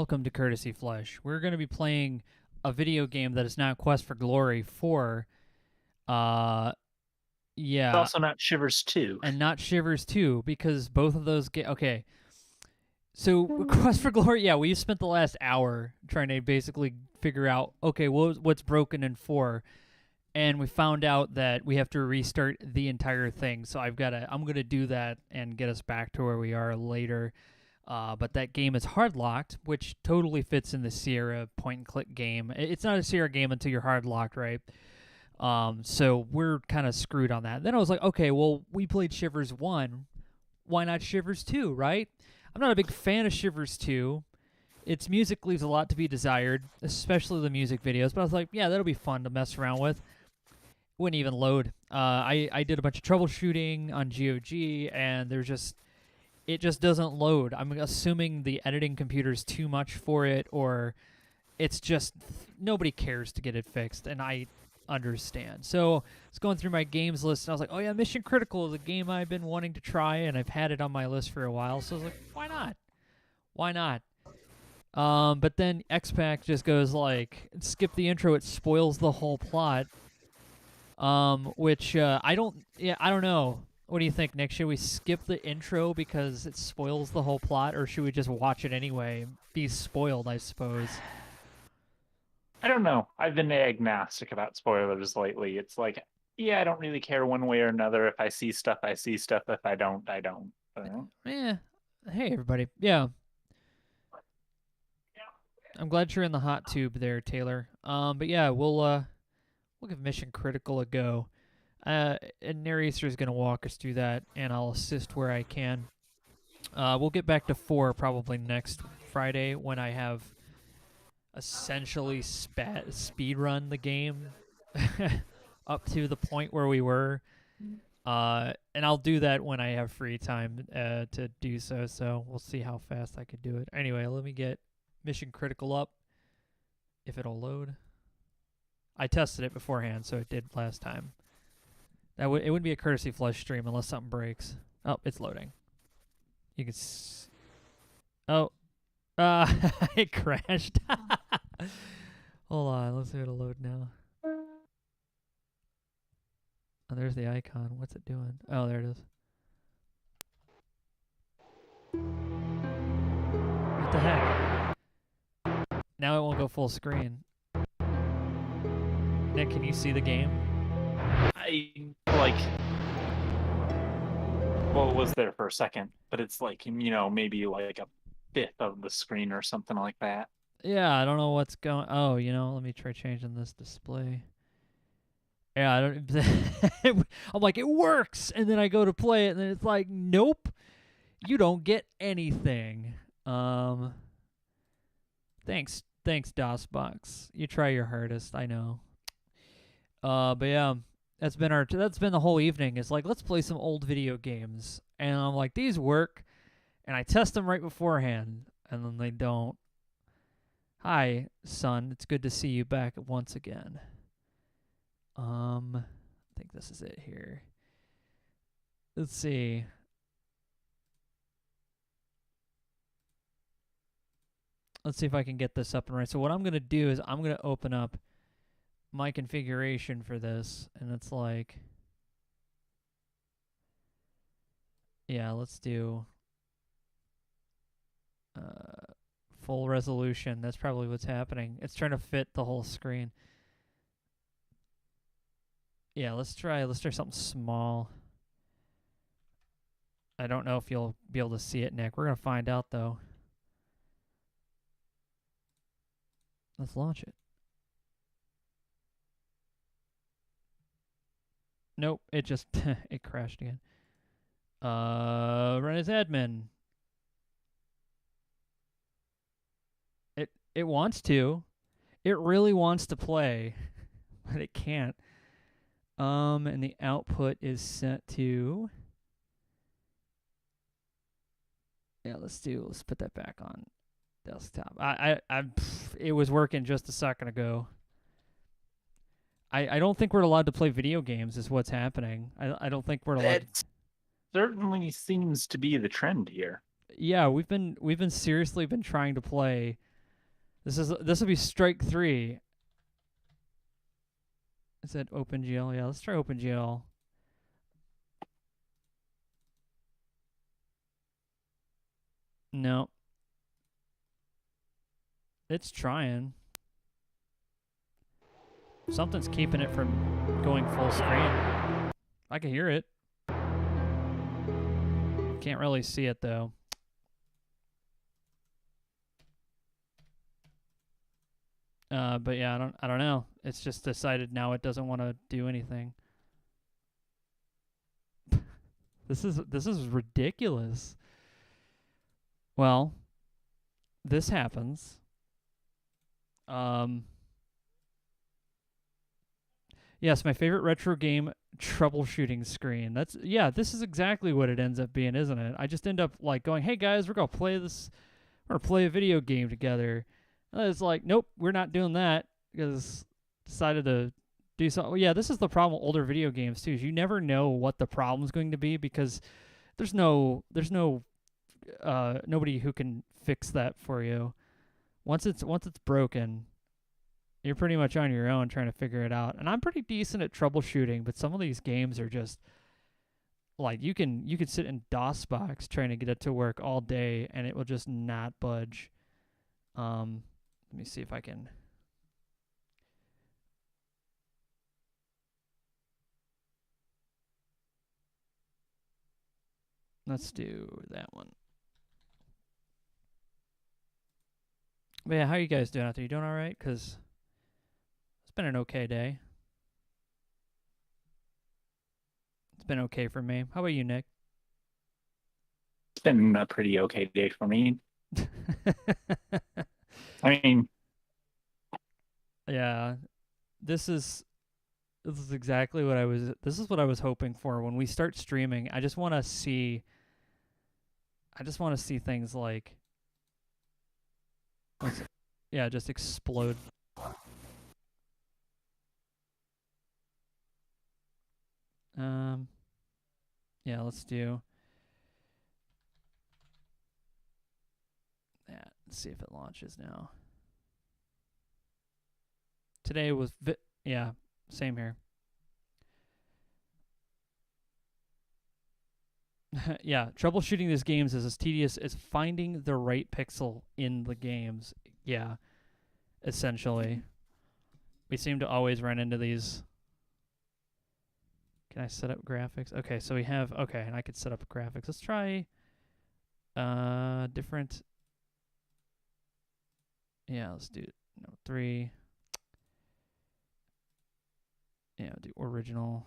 welcome to Courtesy Flush. We're going to be playing a video game that is not Quest for Glory 4. Uh, It's yeah, also not Shivers 2. and not Shivers 2 because both of those okay. So Quest for Glory, yeah, we spent the last hour trying to basically figure out okay, what's broken in 4, and we found out that we have to restart the entire thing. So I'm gonna do that and get us back to where we are later. But that game is hard locked, which totally fits in the Sierra point and click game. It's not a Sierra game until you're hard locked, right? So we're kind of screwed on that. Then I was like, okay, well, we played Shivers 1. Why not Shivers 2, right? I'm not a big fan of Shivers 2. Its music leaves a lot to be desired, especially the music videos. But I was like, yeah, that'll be fun to mess around with. Wouldn't even load. I did a bunch of troubleshooting on GOG, and it just doesn't load. I'm assuming the editing computer's too much for it, or it's just nobody cares to get it fixed, and I understand. So I was going through my games list, and I was like, oh yeah, Mission Critical is a game I've been wanting to try, and I've had it on my list for a while. So I was like, why not? Why not? But then XPac just goes like, skip the intro. It spoils the whole plot. Which I don't know. What do you think, Nick? Should we skip the intro because it spoils the whole plot, or should we just watch it anyway? Be spoiled, I suppose. I don't know. I've been agnostic about spoilers lately. It's like, yeah, I don't really care one way or another. If I see stuff, I see stuff. If I don't, I don't. Yeah. Hey, everybody. Yeah. I'm glad you're in the hot tube there, Taylor. But yeah, we'll give Mission Critical a go. And Naresar is gonna walk us through that, and I'll assist where I can. We'll get back to 4 probably next Friday when I have essentially speed run the game up to the point where we were. And I'll do that when I have free time to do so. So we'll see how fast I could do it. Anyway, let me get Mission Critical up, if it'll load. I tested it beforehand, so it did last time. It wouldn't be a Courtesy Flush stream unless something breaks. Oh, it's loading. You can. Oh, it crashed. Hold on, let's see if it'll load now. Oh, there's the icon. What's it doing? Oh, there it is. What the heck? Now it won't go full screen. Nick, can you see the game? Well, it was there for a second, but it's like, maybe like a fifth of the screen or something like that. Yeah, I don't know what's going. Oh, let me try changing this display. Yeah, I don't. I'm like, it works, and then I go to play it, and then it's like, nope, you don't get anything. Thanks, DOSBox. You try your hardest, I know. But yeah, that's been the whole evening. It's like, let's play some old video games, and I'm like, these work, and I test them right beforehand, and then they don't. Hi, son. It's good to see you back once again. I think this is it here. Let's see. Let's see if I can get this up and right. So what I'm going to do is I'm going to open up my configuration for this, and it's like, yeah, let's do full resolution. That's probably what's happening. It's trying to fit the whole screen. Yeah, let's try something small. I don't know if you'll be able to see it, Nick. We're going to find out, though. Let's launch it. Nope, it just it crashed again. Run as admin. It wants to. It really wants to play, but it can't. And the output is set to. Yeah, let's put that back on desktop. It was working just a second ago. I don't think we're allowed to play video games is what's happening. I don't think we're allowed. It certainly seems to be the trend here. Yeah, we've been seriously been trying to play This will be strike 3. Is that OpenGL? Yeah, let's try OpenGL. No. It's trying. Something's keeping it from going full screen. I can hear it. Can't really see it though. But yeah, I don't know. It's just decided now it doesn't want to do anything. This is ridiculous. Well, this happens. Yes, my favorite retro game troubleshooting screen. This is exactly what it ends up being, isn't it? I just end up like going, "Hey guys, we're gonna play this, or play a video game together." And it's like, nope, we're not doing that because decided to do something. Well, yeah, this is the problem with older video games too. Is you never know what the problem's going to be because there's no nobody who can fix that for you. Once it's broken, you're pretty much on your own trying to figure it out. And I'm pretty decent at troubleshooting, but some of these games are just like you can sit in DOSBox trying to get it to work all day and it will just not budge. Let me see if I can. Let's do that one. But yeah, how are you guys doing out there? You doing all right? Because it's been an okay day. It's been okay for me. How about you, Nick? It's been a pretty okay day for me. I mean, yeah, this is exactly what I was hoping for when we start streaming. I just want to see things like just explode. Yeah, let's do that. Let's see if it launches now. Today was yeah, same here. Yeah, troubleshooting these games is as tedious as finding the right pixel in the games. Yeah, essentially. We seem to always run into these. Can I set up graphics? Okay, so we have, and I could set up graphics. Let's try different. Yeah, let's do 3. Yeah, do original.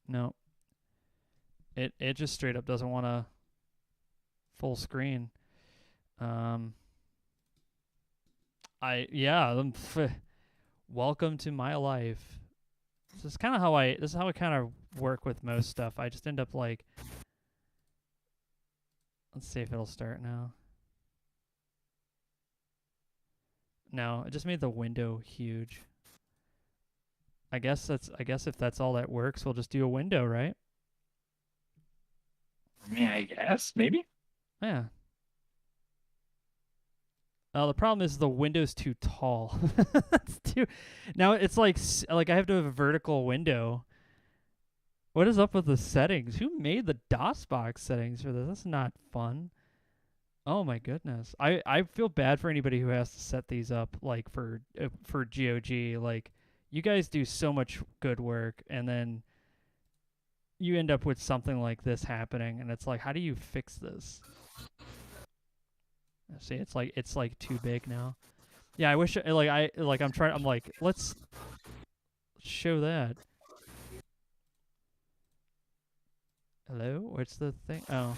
No. It just straight up doesn't want to full screen. Welcome to my life. This is kind of how I kind of work with most stuff. I just end up like, let's see if it'll start now. No, it just made the window huge. I guess if that's all that works, we'll just do a window, right? I mean, I guess maybe. Yeah. The problem is the window's too tall. Now it's like I have to have a vertical window. What is up with the settings? Who made the DOSBox settings for this? That's not fun. Oh my goodness. I feel bad for anybody who has to set these up like for GOG. Like you guys do so much good work and then you end up with something like this happening and it's like, how do you fix this? See, it's like too big now. Yeah, I wish I'm like, let's show that. Hello? What's the thing? Oh.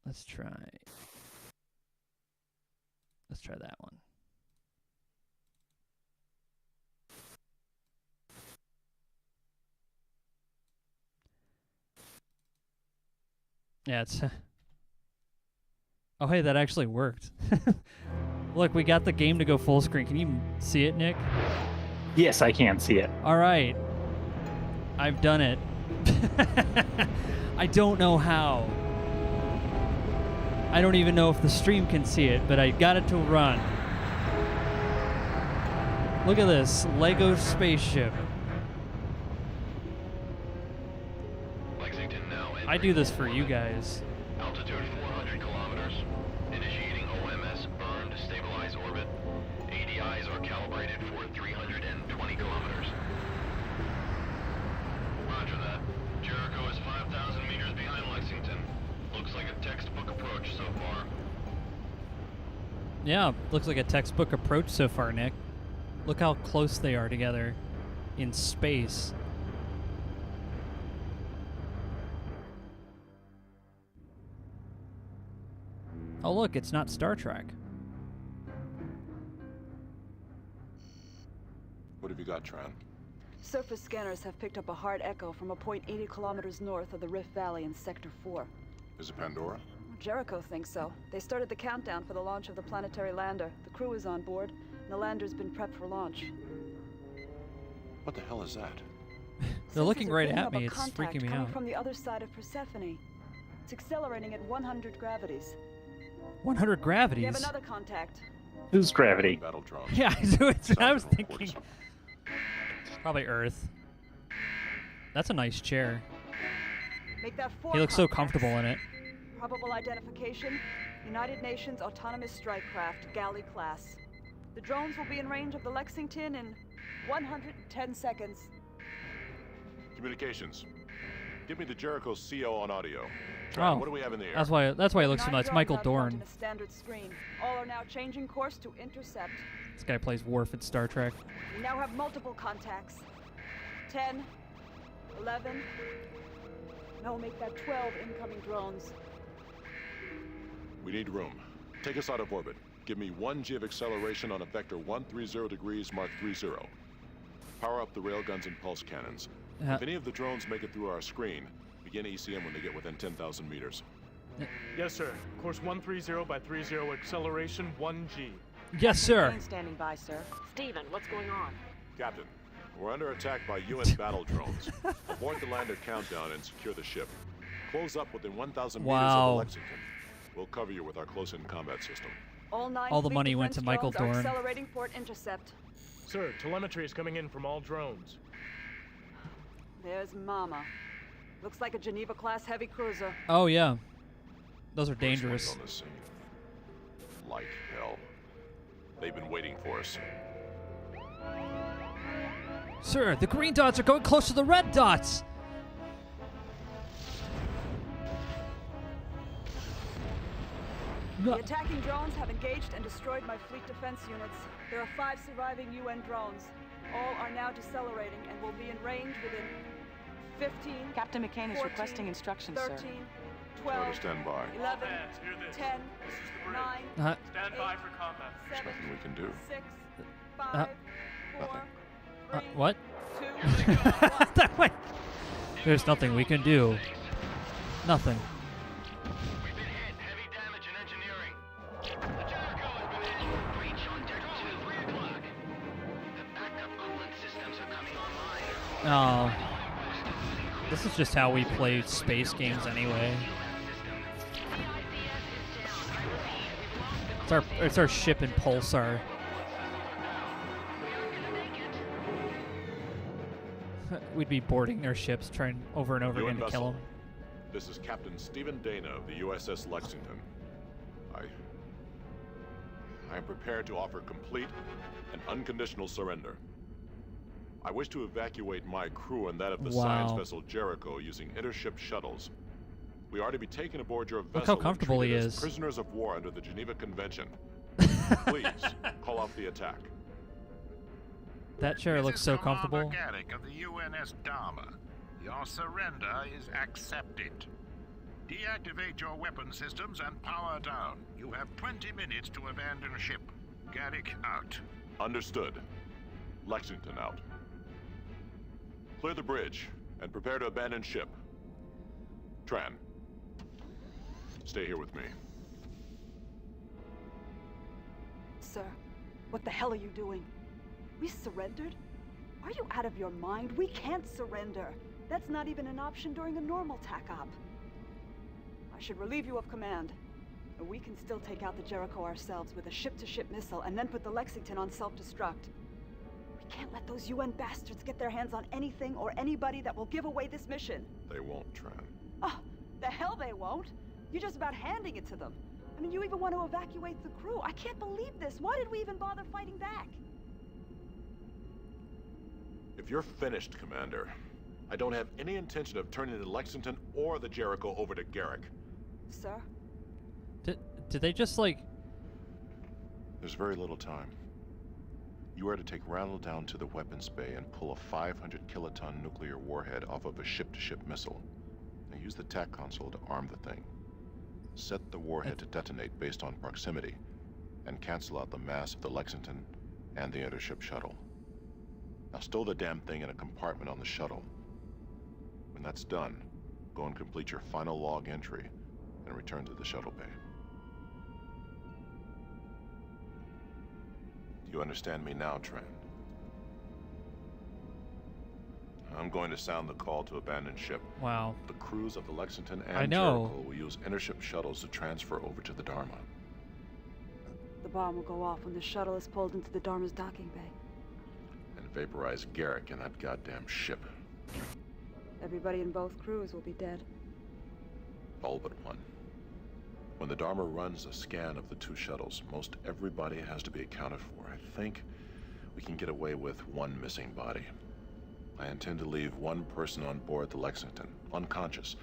Let's try that one. Yeah, it's oh hey, that actually worked. Look, we got the game to go full screen. Can you see it, Nick? Yes, I can see it. All right. I've done it. I don't know how. I don't even know if the stream can see it, but I got it to run. Look at this Lego spaceship. Lexington now I do this for you guys. altitude 400 kilometers. Initiating OMS burn to stabilize orbit. ADIs are calibrated for 320 kilometers. Roger that. Jericho is 5,000 meters behind Lexington. Looks like a textbook approach so far. Yeah, looks like a textbook approach so far, Nick. Look how close they are together in space. Oh, look, it's not Star Trek. What have you got, Tran? Surface scanners have picked up a hard echo from a point 80 kilometers north of the Rift Valley in Sector 4. Is it Pandora? Jericho thinks so. They started the countdown for the launch of the planetary lander. The crew is on board, and the lander's been prepped for launch. What the hell is that? They're looking Sensors are right picking at up me. a It's contact freaking me coming out. from the other side of Persephone. It's accelerating at 100 gravities. 100 We gravities. have another contact. Who's gravity? Battle drones. Yeah, that's what I was Sound thinking. reports. Probably Earth. That's a nice chair. Make that 4 He looks so contacts. comfortable in it. Probable identification, United Nations Autonomous Strike Craft, Galley class. The drones will be in range of the Lexington in 110 seconds. Communications. Give me the Jericho CO on audio. Tran, Oh, what do we have in the air? that's why he looks so 9 nice. drones Michael out front Dorn. in a standard screen. All are now changing course to intercept. This guy plays Worf in Star Trek. We now have multiple contacts. 10, 11. No, make that 12 incoming drones. We need room. Take us out of orbit. Give me 1 G of acceleration on a vector 130 degrees, Mark 30. Power up the railguns and pulse cannons. If any of the drones make it through our screen, begin ECM when they get within 10,000 meters. Yes, sir. Course 130 by 30, acceleration 1G. Yes, sir. Plane standing by, sir. Steven, what's going on? Captain, we're under attack by UN battle drones. Abort the lander countdown and secure the ship. Close up within 1,000 meters of Wow. the Lexington. We'll cover you with our close-in combat system. All 9 All the fleet money went defense to Michael drones are Dorn. accelerating for an intercept. Sir, telemetry is coming in from all drones. There's Mama. Looks like a Geneva-class heavy cruiser. Oh, yeah. Those are First one's dangerous. on the scene. Like hell. They've been waiting for us. Sir, the green dots are going close to the red dots. The attacking drones have engaged and destroyed my fleet defense units. There are 5 surviving UN drones. All are now decelerating and will be in range within 15, Captain McCain is 14, requesting instructions, 13, sir. 12, to stand by. 11, hands, hear this. 10, This is the bridge. 9, Stand by for combat. There's 7, nothing we can do. 6, 5, 4, 3, What? 2, 1. There's nothing we can do. Nothing. We've been hit. Heavy damage in engineering. The Jericho has been hit. Breach on deck 2, 3 o'clock. The backup coolant systems are coming online. Oh. This is just how we play space games anyway. It's our ship in Pulsar. We'd be boarding their ships, trying over and over UN again to kill vessel. them. This is Captain Stephen Dana of the USS Lexington. I am prepared to offer complete and unconditional surrender. I wish to evacuate my crew and that of the science Wow. vessel Jericho using intership shuttles. We are to be taken aboard your vessel. Look how and comfortable he treated as is. prisoners of war under the Geneva Convention. Please call off the attack. That chair looks so comfortable. Garrick of the UNS Dharma. Your surrender is accepted. Deactivate your weapon systems and power down. You have 20 minutes to abandon ship. Garrick out. Understood. Lexington out. Clear the bridge and prepare to abandon ship. Tran, stay here with me. Sir, what the hell are you doing? We surrendered? Are you out of your mind? We can't surrender. That's not even an option during a normal TAC op. I should relieve you of command. We can still take out the Jericho ourselves with a ship-to-ship missile and then put the Lexington on self-destruct. We can't let those UN bastards get their hands on anything or anybody that will give away this mission. They won't, Tran. Oh, the hell they won't. You're just about handing it to them. I mean, you even want to evacuate the crew. I can't believe this. Why did we even bother fighting back? If you're finished, Commander, I don't have any intention of turning the Lexington or the Jericho over to Garrick. Sir? Did they just, like... There's very little time. You are to take Randall down to the weapons bay and pull a 500 kiloton nuclear warhead off of a ship-to-ship missile. And use the TAC console to arm the thing. Set the warhead to detonate based on proximity, and cancel out the mass of the Lexington and the intership shuttle. Now stow the damn thing in a compartment on the shuttle. When that's done, go and complete your final log entry, and return to the shuttle bay. Do you understand me now, Tran? I'm going to sound the call to abandon ship. Wow. The crews of the Lexington I and know. Jericho will use intership shuttles to transfer over to the Dharma. The bomb will go off when the shuttle is pulled into the Dharma's docking bay. And vaporize Garrick in that goddamn ship. Everybody in both crews will be dead. All but one. When the Dharma runs a scan of the two shuttles, most everybody has to be accounted for. I think we can get away with one missing body. I intend to leave one person on board the Lexington, unconscious.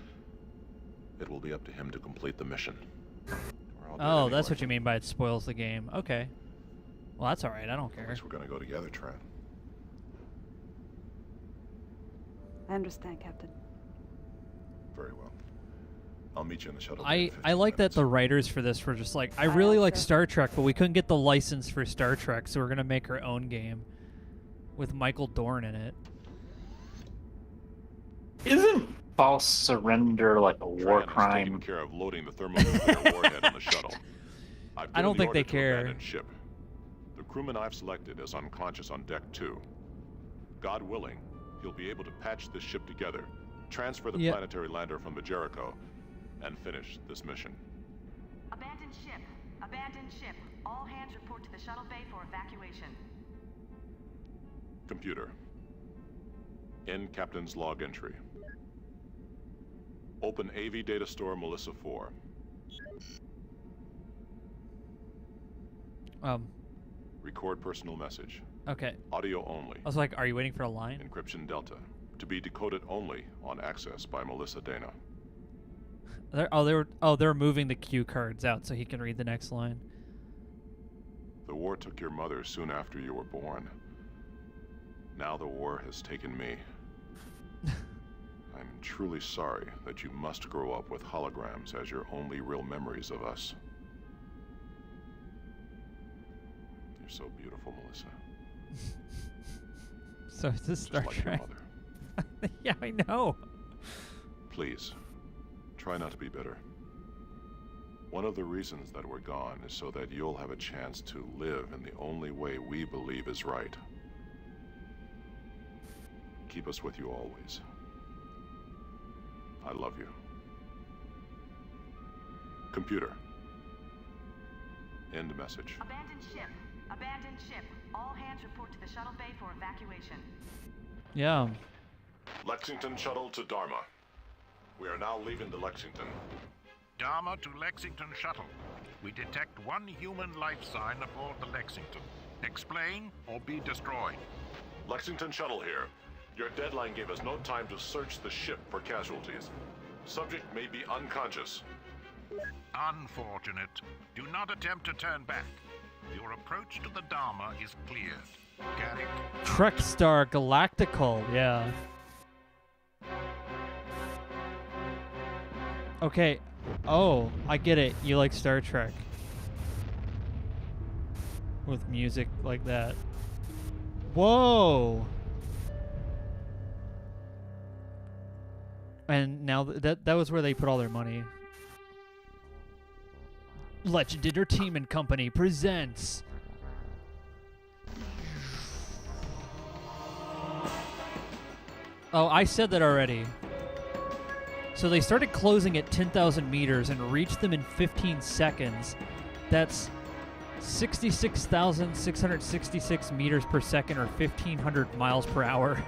It will be up to him to complete the mission. Oh, that's what you mean by it spoils the game. Okay. Well, that's alright. I don't I care. guess we're gonna go together, Tran. I understand, Captain. Very well. I'll meet you in the shuttle. I like that the writers for this were just like, I really like Star Trek, but we couldn't get the license for Star Trek, so we're going to make our own game with Michael Dorn in it. Isn't false surrender like a war Tran has crime? taken care of loading the thermonuclear warhead on the shuttle. I've I don't given the think they order to care. abandon ship. The crewman I've selected is unconscious on deck 2. God willing, he'll be able to patch this ship together, transfer the Yep. planetary lander from the Jericho, and finish this mission. Abandoned ship. Abandoned ship. All hands report to the shuttle bay for evacuation. Computer. In Captain's log entry. Open AV data store Melissa 4. Record personal message. Okay. Audio only. I was like, are you waiting for a line? Encryption Delta. To be decoded only on access by Melissa Dana. They're moving the cue cards out so he can read the next line. The war took your mother soon after you were born. Now the war has taken me. I'm truly sorry that you must grow up with holograms as your only real memories of us. You're so beautiful, Melissa. So it's a Star Just like your Trek. mother. Yeah, I know. Please, try not to be bitter. One of the reasons that we're gone is so that you'll have a chance to live in the only way we believe is right. Keep us with you always. I love you. Computer. End message. Abandoned ship. Abandoned ship. All hands report to the shuttle bay for evacuation. Yeah. Lexington shuttle to Dharma. We are now leaving the Lexington. Dharma to Lexington shuttle. We detect one human life sign aboard the Lexington. Explain or be destroyed. Lexington shuttle here. Your deadline gave us no time to search the ship for casualties. Subject may be unconscious. Unfortunate. Do not attempt to turn back. Your approach to the Dharma is cleared. Garrick. Trek Star Galactical, yeah. Okay. Oh, I get it. You like Star Trek. With music like that. Whoa! And now that was where they put all their money. Legend Entertainment Company presents Oh, I said that already. So they started closing at 10,000 meters and reached them in 15 seconds. That's 66,666 meters per second, or 1,500 miles per hour.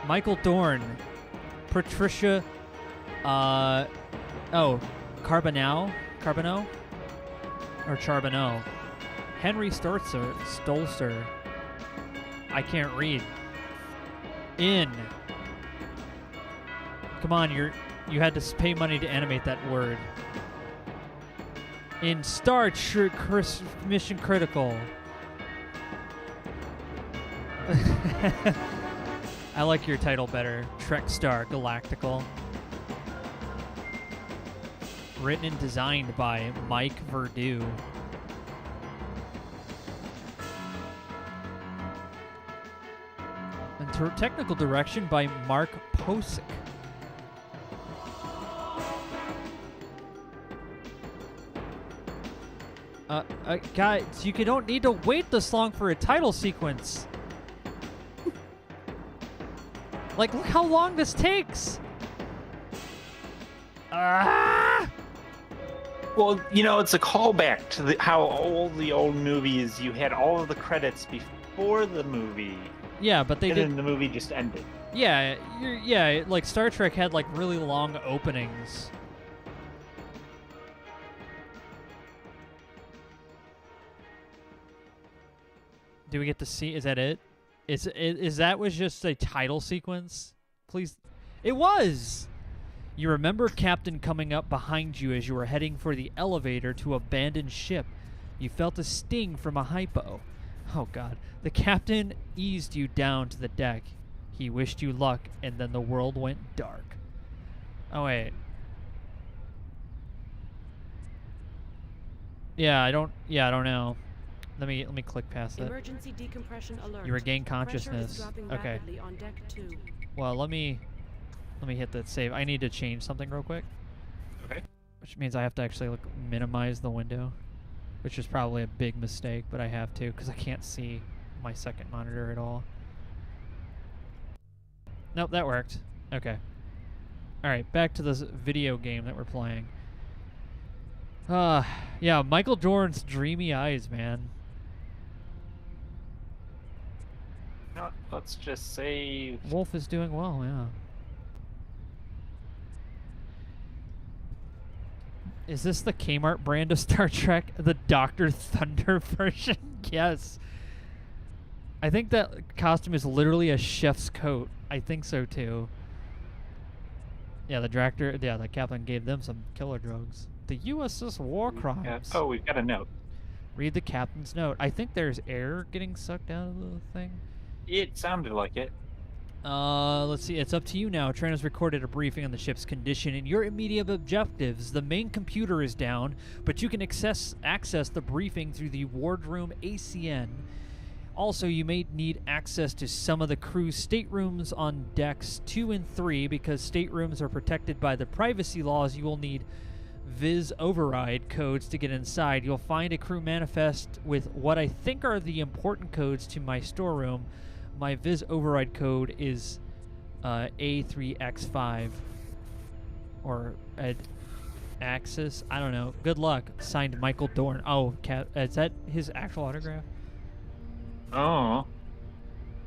Michael Dorn, Patricia, Carbonell, or Charbonneau, Henry Stolzer, I can't read. Come on, you had to pay money to animate that word. In Star Trek Mission Critical. I like your title better. Trek Star Galactical. Written and designed by Mike Verdu. And technical direction by Mark Posick. Guys, you don't need to wait this long for a title sequence. Like, look how long this takes. Well, it's a callback to how all the old movies, you had all of the credits before the movie. Yeah, but they then the movie just ended. Yeah, like Star Trek had like really long openings. Do we get to see? Is that it? Is that was just a title sequence? Please. It was! You remember Captain coming up behind you as you were heading for the elevator to abandon ship. You felt a sting from a hypo. Oh god. The captain eased you down to the deck. He wished you luck, and then the world went dark. Oh wait. I don't know. Let me click past that. Emergency decompression alert. You regain consciousness. Okay. On deck 2. Well, let me hit that save. I need to change something real quick. Okay. Which means I have to actually minimize the window, which is probably a big mistake, but I have to because I can't see my second monitor at all. Nope, that worked. Okay. All right, back to this video game that we're playing. Yeah, Michael Dorn's dreamy eyes, man. Let's just say Wolf is doing well, yeah. Is this the Kmart brand of Star Trek? The Dr. Thunder version? Yes. I think that costume is literally a chef's coat. I think so too. Yeah, the captain gave them some killer drugs. The USS War Crimes. Oh, we've got a note. Read the captain's note. I think there's air getting sucked out of the thing. It sounded like it. Let's see. It's up to you now. Tran has recorded a briefing on the ship's condition and your immediate objectives. The main computer is down, but you can access the briefing through the wardroom ACN. Also, you may need access to some of the crew's staterooms on decks 2 and 3 because staterooms are protected by the privacy laws. You will need Viz override codes to get inside. You'll find a crew manifest with what I think are the important codes to my storeroom. My Viz override code is A3X5 or Axis. I don't know. Good luck. Signed, Michael Dorn. Oh, is that his actual autograph? Oh.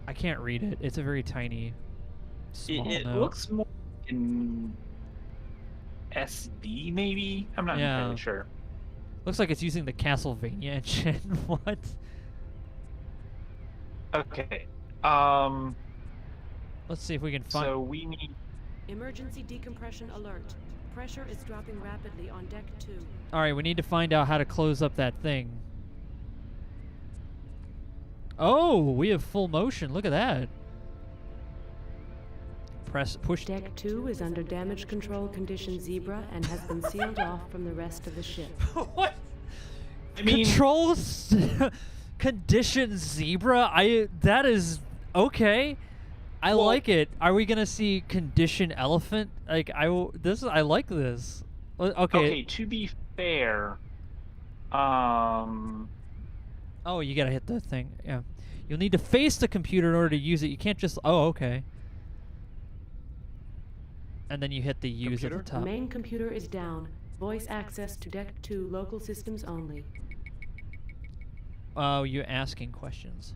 I can't read it. It's a very tiny, small it note. Looks more in SD, maybe? I'm not entirely sure. Looks like it's using the Castlevania engine. What? Okay. Let's see if we can find... So we need... Emergency decompression alert. Pressure is dropping rapidly on deck 2. Alright, we need to find out how to close up that thing. Oh, we have full motion. Look at that. Push. Deck 2 is under damage control condition Zebra and has been sealed off from the rest of the ship. What? I mean... Controls condition Zebra? That is okay. I like it. Are we gonna see condition elephant? Like I like this. Okay. Okay, to be fair, Oh, you gotta hit the thing. Yeah. You'll need to face the computer in order to use it. You can't just... Oh, okay. And then you hit the use at the Computer? top. The main computer is down. Voice access to Deck 2 local systems only. Oh, you're asking questions.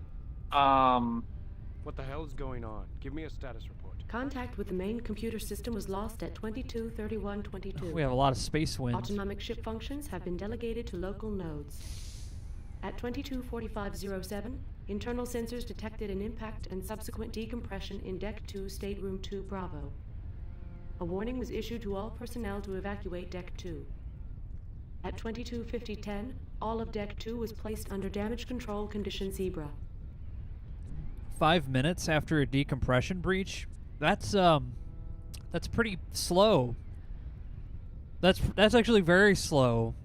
What the hell is going on? Give me a status report. Contact with the main computer system was lost at 22:31:22. We have a lot of space winds. Autonomic ship functions have been delegated to local nodes. At 22:45:07, internal sensors detected an impact and subsequent decompression in Deck 2, Stateroom 2 Bravo. A warning was issued to all personnel to evacuate Deck 2. At 22:50:10, all of Deck 2 was placed under damage control condition Zebra. 5 minutes after a decompression breach? That's pretty slow. That's actually very slow.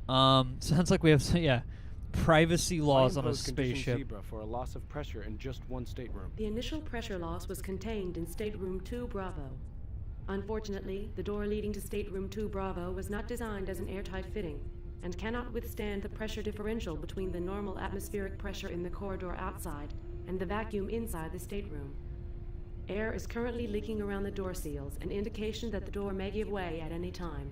Sounds like we have privacy laws on a spaceship. Zebra for a loss of pressure in just one stateroom. The initial pressure loss was contained in Stateroom 2 Bravo. Unfortunately, the door leading to Stateroom 2 Bravo was not designed as an airtight fitting and cannot withstand the pressure differential between the normal atmospheric pressure in the corridor outside and the vacuum inside the stateroom. Air is currently leaking around the door seals, an indication that the door may give way at any time.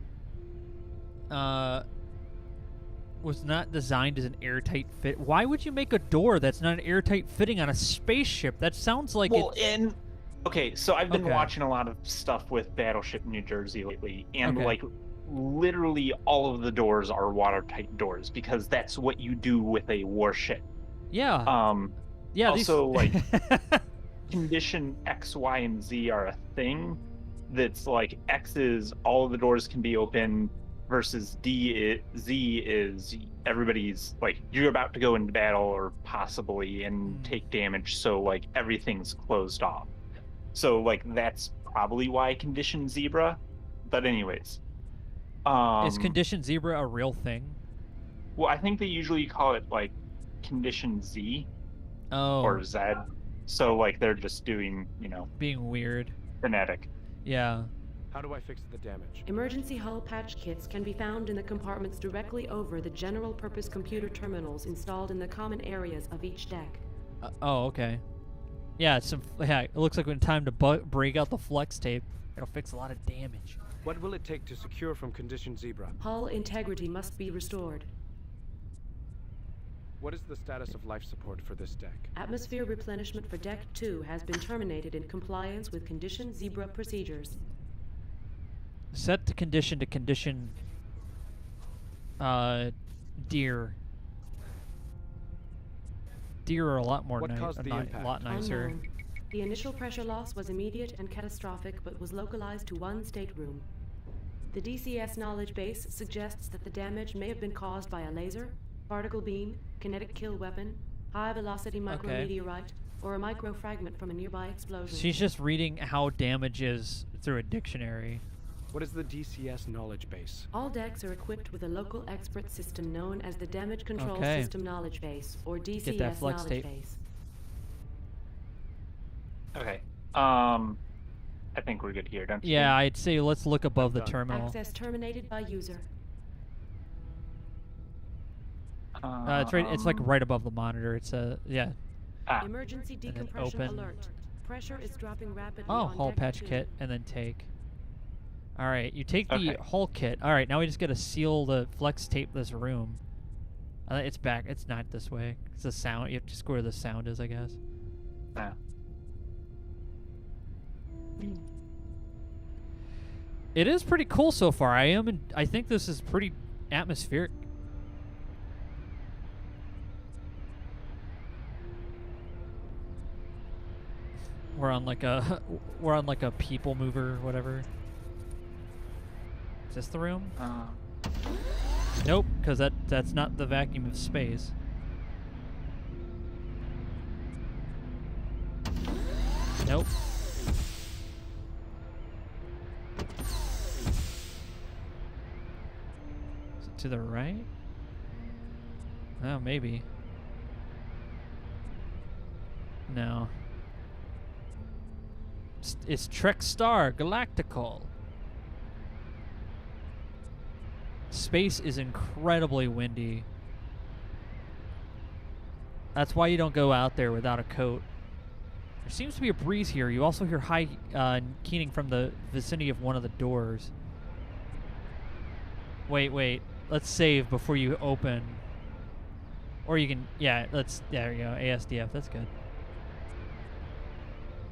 Was not designed as an airtight fit. Why would you make a door that's not an airtight fitting on a spaceship? That sounds like Okay, so I've been watching a lot of stuff with Battleship New Jersey lately, and like literally all of the doors are watertight doors because that's what you do with a warship. Yeah. Yeah. Also, like condition X, Y, and Z are a thing. That's like X is all of the doors can be open, versus Z is everybody's like you're about to go into battle or possibly and take damage, so like everything's closed off. So like that's probably why condition Zebra. But anyways, is condition Zebra a real thing? Well, I think they usually call it like condition Z or Z. So like they're just doing, being weird, phonetic. Yeah. How do I fix the damage? Emergency hull patch kits can be found in the compartments directly over the general-purpose computer terminals installed in the common areas of each deck. Okay. Yeah, it looks like when time to break out the flex tape. It'll fix a lot of damage. What will it take to secure from condition Zebra? Hull integrity must be restored. What is the status of life support for this deck? Atmosphere replenishment for Deck 2 has been terminated in compliance with condition Zebra procedures. Set the condition to condition deer. Deer are a lot more lot nicer. Unknown. The initial pressure loss was immediate and catastrophic, but was localized to one stateroom. The DCS knowledge base suggests that the damage may have been caused by a laser, particle beam, kinetic kill weapon, high-velocity micrometeorite, or a microfragment from a nearby explosion. She's just reading how damage is through a dictionary. What is the DCS knowledge base? All decks are equipped with a local expert system known as the Damage Control System Knowledge Base, or DCS Knowledge Base. Okay. I think we're good here, don't you? Yeah, I'd say let's look above the terminal. Access terminated by user. It's right. It's like right above the monitor. It's Emergency decompression alert. Pressure is dropping rapidly. Oh, hull patch kit, and then take. All right, you take the hull kit. All right, now we just gotta seal the flex tape this room. It's back. It's not this way. It's the sound. You have to just go where the sound is, I guess. Yeah. It is pretty cool so far. I think this is pretty atmospheric. We're on like a people mover or whatever. Is this the room? Nope, because that's not the vacuum of space. Nope. Is it to the right? Oh, maybe. No. It's Trek Star Galactical. Space is incredibly windy. That's why you don't go out there without a coat. There seems to be a breeze here. You also hear high keening from the vicinity of one of the doors. Wait. Let's save before you open. Or you can, yeah, there you go, ASDF, that's good.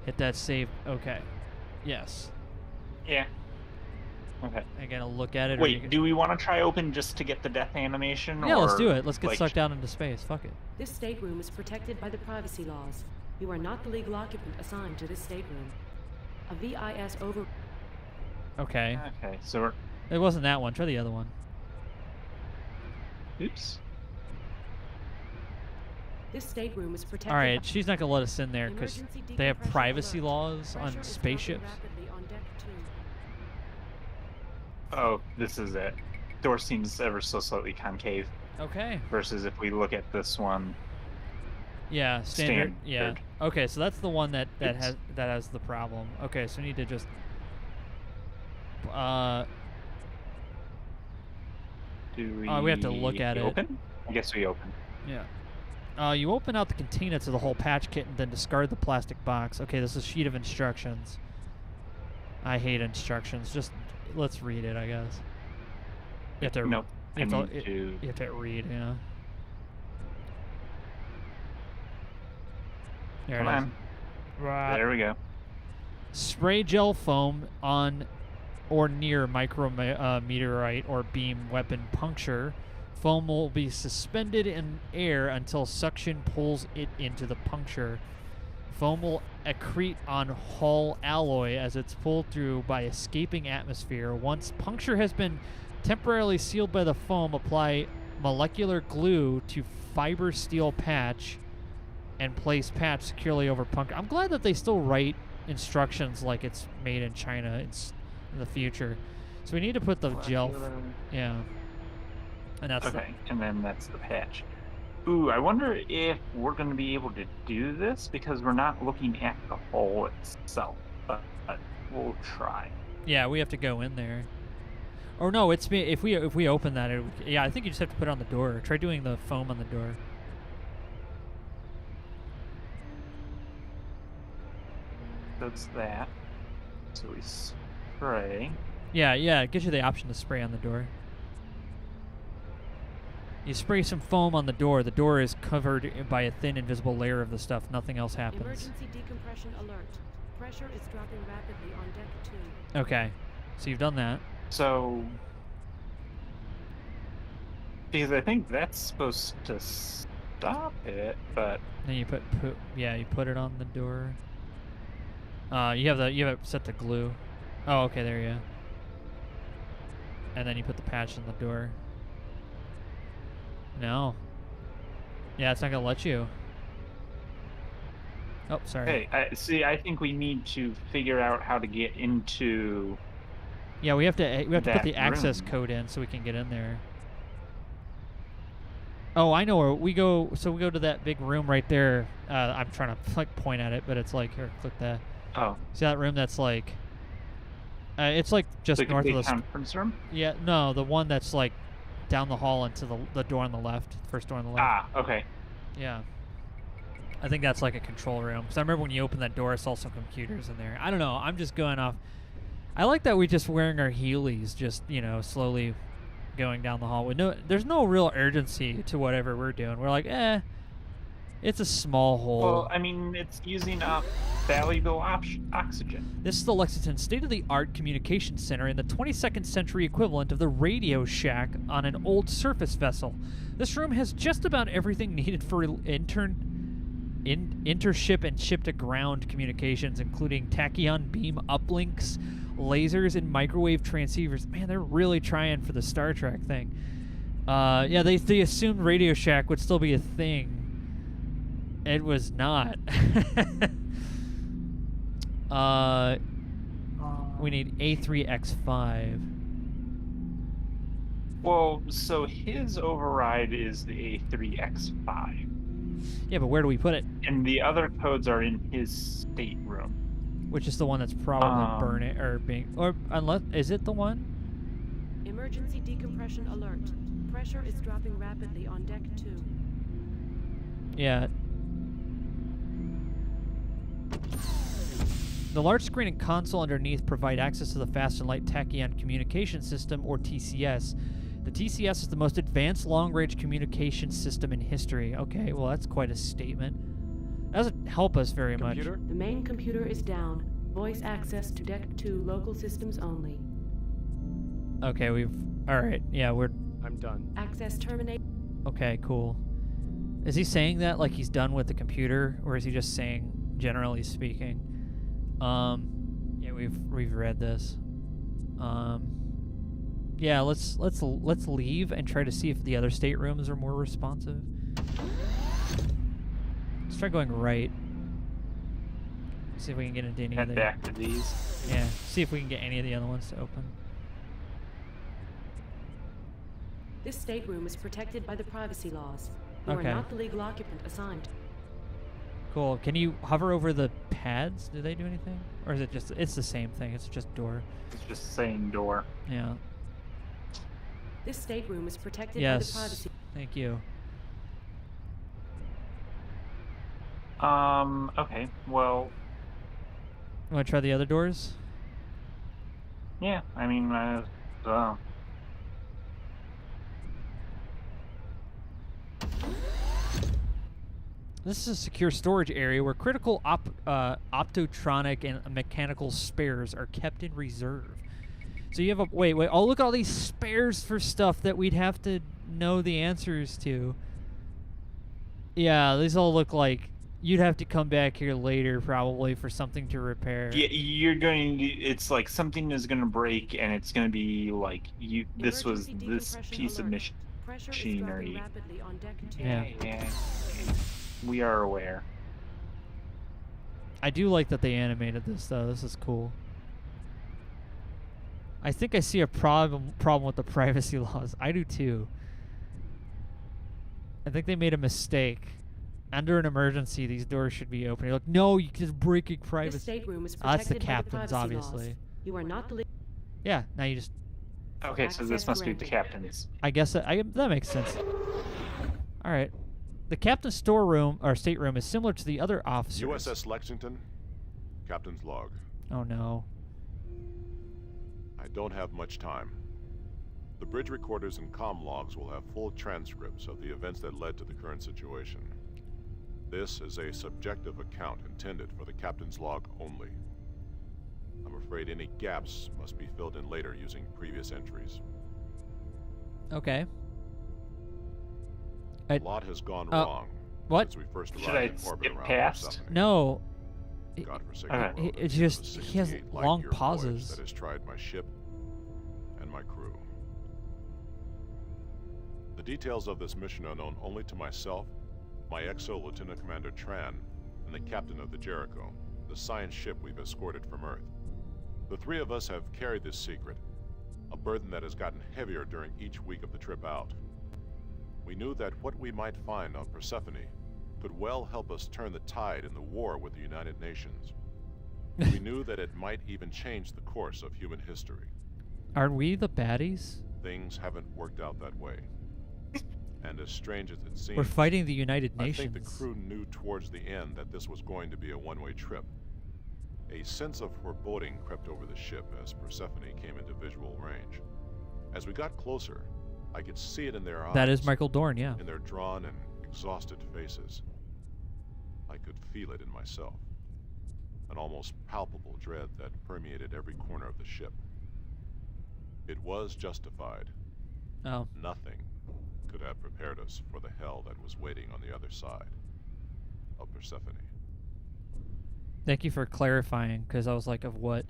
Hit that save, okay. Yes. Yeah. Okay. I gotta look at it. Wait, do we want to try open just to get the death animation? Yeah, or, let's do it. Let's get like, sucked out into space. Fuck it. This stateroom is protected by the privacy laws. You are not the legal occupant assigned to this stateroom. A VIS over... Okay. Okay, so we're... It wasn't that one. Try the other one. Oops. This stateroom is protected... Alright, she's not gonna let us in there because Emergency they have decompression privacy alert. laws Pressure on is dropping spaceships. rapidly on deck 2. Oh, this is it. Door seems ever so slightly concave Okay. versus if we look at this one. Yeah, standard. Yeah. Standard. Okay, so that's the one that Oops. has the problem. Okay, so we need to just Do we... we have to look at it. Open? I guess we open. yeah. You open out the container to the whole patch kit and then discard the plastic box. Okay, this is a sheet of instructions. I hate instructions. Just let's read it, I guess. You have to Nope. you have I to, need to... you have to read, yeah. There Come it is. on. Right. There we go. Spray gel foam on or near meteorite or beam weapon puncture. Foam will be suspended in air until suction pulls it into the puncture. Foam will accrete on hull alloy as it's pulled through by escaping atmosphere. Once puncture has been temporarily sealed by the foam, apply molecular glue to fiber steel patch and place patch securely over puncture. I'm glad that they still write instructions like it's made in China in the future. So we need to put the gel. Yeah. And that's Okay, and then that's the patch. Ooh, I wonder if we're going to be able to do this because we're not looking at the hole itself. But we'll try. Yeah, we have to go in there. Or no, if we open that, yeah, I think you just have to put it on the door. Try doing the foam on the door. That's that. So we spray. Yeah, it gives you the option to spray on the door. You spray some foam on the door. The door is covered by a thin, invisible layer of the stuff. Nothing else happens. Emergency decompression alert. Pressure is dropping rapidly on deck 2. Okay, so you've done that. So... Because I think that's supposed to stop it, but... Then you put it on the door. You have it set to glue. Oh, okay, there you go. And then you put the patch on the door. No. Yeah, it's not gonna let you. Oh, sorry. Hey, I think we need to figure out how to get into... Yeah, we have to put that the access room. code in so we can get in there. Oh, I know where we go. So we go to that big room right there. I'm trying to point at it, but it's like, here, click that. Oh. See that room that's like... it's like just The north of the... conference room? Yeah, no, the one that's like down the hall into the door on the left. First door on the left. Ah, okay. Yeah. I think that's like a control room. Because I remember when you opened that door, I saw some computers in there. I don't know. I'm just going off. I like that we just wearing our Heelys, just, slowly going down the hall. There's no real urgency to whatever we're doing. We're like, it's a small hole. Well, I mean, it's using up valuable oxygen. This is the Lexington state-of-the-art communication center in the 22nd century equivalent of the Radio Shack on an old surface vessel. This room has just about everything needed for intership and ship-to-ground communications, including tachyon beam uplinks, lasers, and microwave transceivers. Man, they're really trying for the Star Trek thing. Yeah, they assumed Radio Shack would still be a thing. It was not. We need A3X5. Well, so his override is the A3X5. Yeah, but where do we put it? And the other codes are in his stateroom. Which is the one that's probably burning or being, or unless, is it the one? Emergency decompression alert. Pressure is dropping rapidly on deck 2. Yeah. The large screen and console underneath provide access to the Fast and Light Tachyon Communication System, or TCS. The TCS is the most advanced long-range communication system in history. Okay, well, that's quite a statement. That doesn't help us very much. Computer? The main computer is down. Voice access to Deck 2 local systems only. Okay, alright, yeah, I'm done. Access terminate. okay, cool. Is he saying that like he's done with the computer, or is he just saying, generally speaking? Yeah, we've read this. Yeah, let's leave and try to see if the other staterooms are more responsive. Let's try going right. See if we can get into any of Head the... back to these. Yeah, see if we can get any of the other ones to open. This stateroom is protected by the privacy laws. You Okay. are not the legal occupant assigned. Cool. Can you hover over the pads? Do they do anything? Or is it just... It's the same thing. It's just door. It's just saying door. Yeah. This stateroom is protected by the Yes. privacy. Thank you. Okay, well, Want to try the other doors? yeah, I mean, This is a secure storage area where critical optotronic and mechanical spares are kept in reserve. So you have a... Wait. Oh, look at all these spares for stuff that we'd have to know the answers to. Yeah, these all look like... You'd have to come back here later, probably, for something to repair. yeah, you're going to, it's like something is going to break, and it's going to be like, this was Emergency this decompression piece of alert. Pressure is machinery. dropping rapidly on Deck 2. Yeah. We are aware. I do like that they animated this, though. This is cool. I think I see a problem with the privacy laws. I do, too. I think they made a mistake. Under an emergency, these doors should be open. You're like, no, you're just breaking This privacy. stateroom is Oh, that's protected the by the captain's, privacy obviously. laws. You are not the Yeah, now you just... Okay, so this Access must be the granted. captain's. I guess that makes sense. All right. The captain's storeroom, or stateroom, is similar to the other officers. USS Lexington, Captain's log. Oh, no. I don't have much time. The bridge recorders and comm logs will have full transcripts of the events that led to the current situation. This is a subjective account intended for the captain's log only. I'm afraid any gaps must be filled in later using previous entries. Okay. A lot has gone wrong what? since we first Should arrived I in orbit skip around past? Persephone. No. Godforsaken Okay. world It's at the end of just- a he has 68 long light-year pauses. voyage that has tried my ship and my crew. The details of this mission are known only to myself, my XO Lieutenant Commander Tran, and the captain of the Jericho, the science ship we've escorted from Earth. The three of us have carried this secret, a burden that has gotten heavier during each week of the trip out. We knew that what we might find on Persephone could well help us turn the tide in the war with the United Nations. We knew that it might even change the course of human history. Are we the baddies? Things haven't worked out that way. And as strange as it seems, We're fighting the United I Nations. think the crew knew towards the end that this was going to be a one-way trip. A sense of foreboding crept over the ship as Persephone came into visual range. As we got closer, I could see it in their eyes. That is Michael Dorn, yeah. In their drawn and exhausted faces. I could feel it in myself. An almost palpable dread that permeated every corner of the ship. It was justified. Oh. Nothing could have prepared us for the hell that was waiting on the other side of Persephone. Thank you for clarifying, because I was like, of what?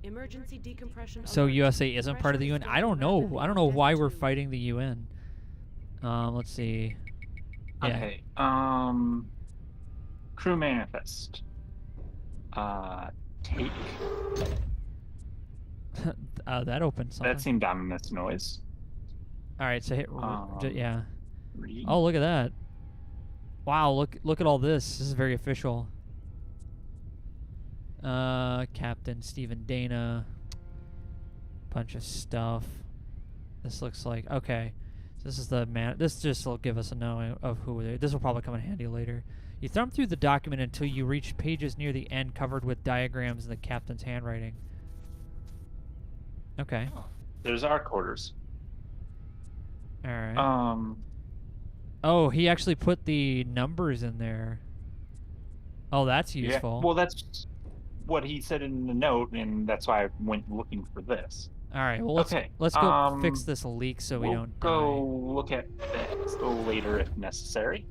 Emergency decompression So alert. USA isn't part of the Pressure UN? is I don't dropping know. rapidly I don't on know Deck why we're 2. fighting the UN. Let's see. Yeah. Okay, crew manifest. Take. That opened something. That seemed ominous noise. All right, so hit. Yeah. Read. Oh, look at that. Wow, look at all this. This is very official. Captain Stephen Dana. Bunch of stuff. This looks like okay. This is the man. This just will give us a knowing of who they. This will probably come in handy later. You thumb through the document until you reach pages near the end covered with diagrams in the captain's handwriting. Okay. There's our quarters. All right. Oh, he actually put the numbers in there. Oh, that's useful. Yeah. Well, that's what he said in the note, and that's why I went looking for this. All right. Well, let's go fix this leak so we don't die. We'll go look at that later if necessary.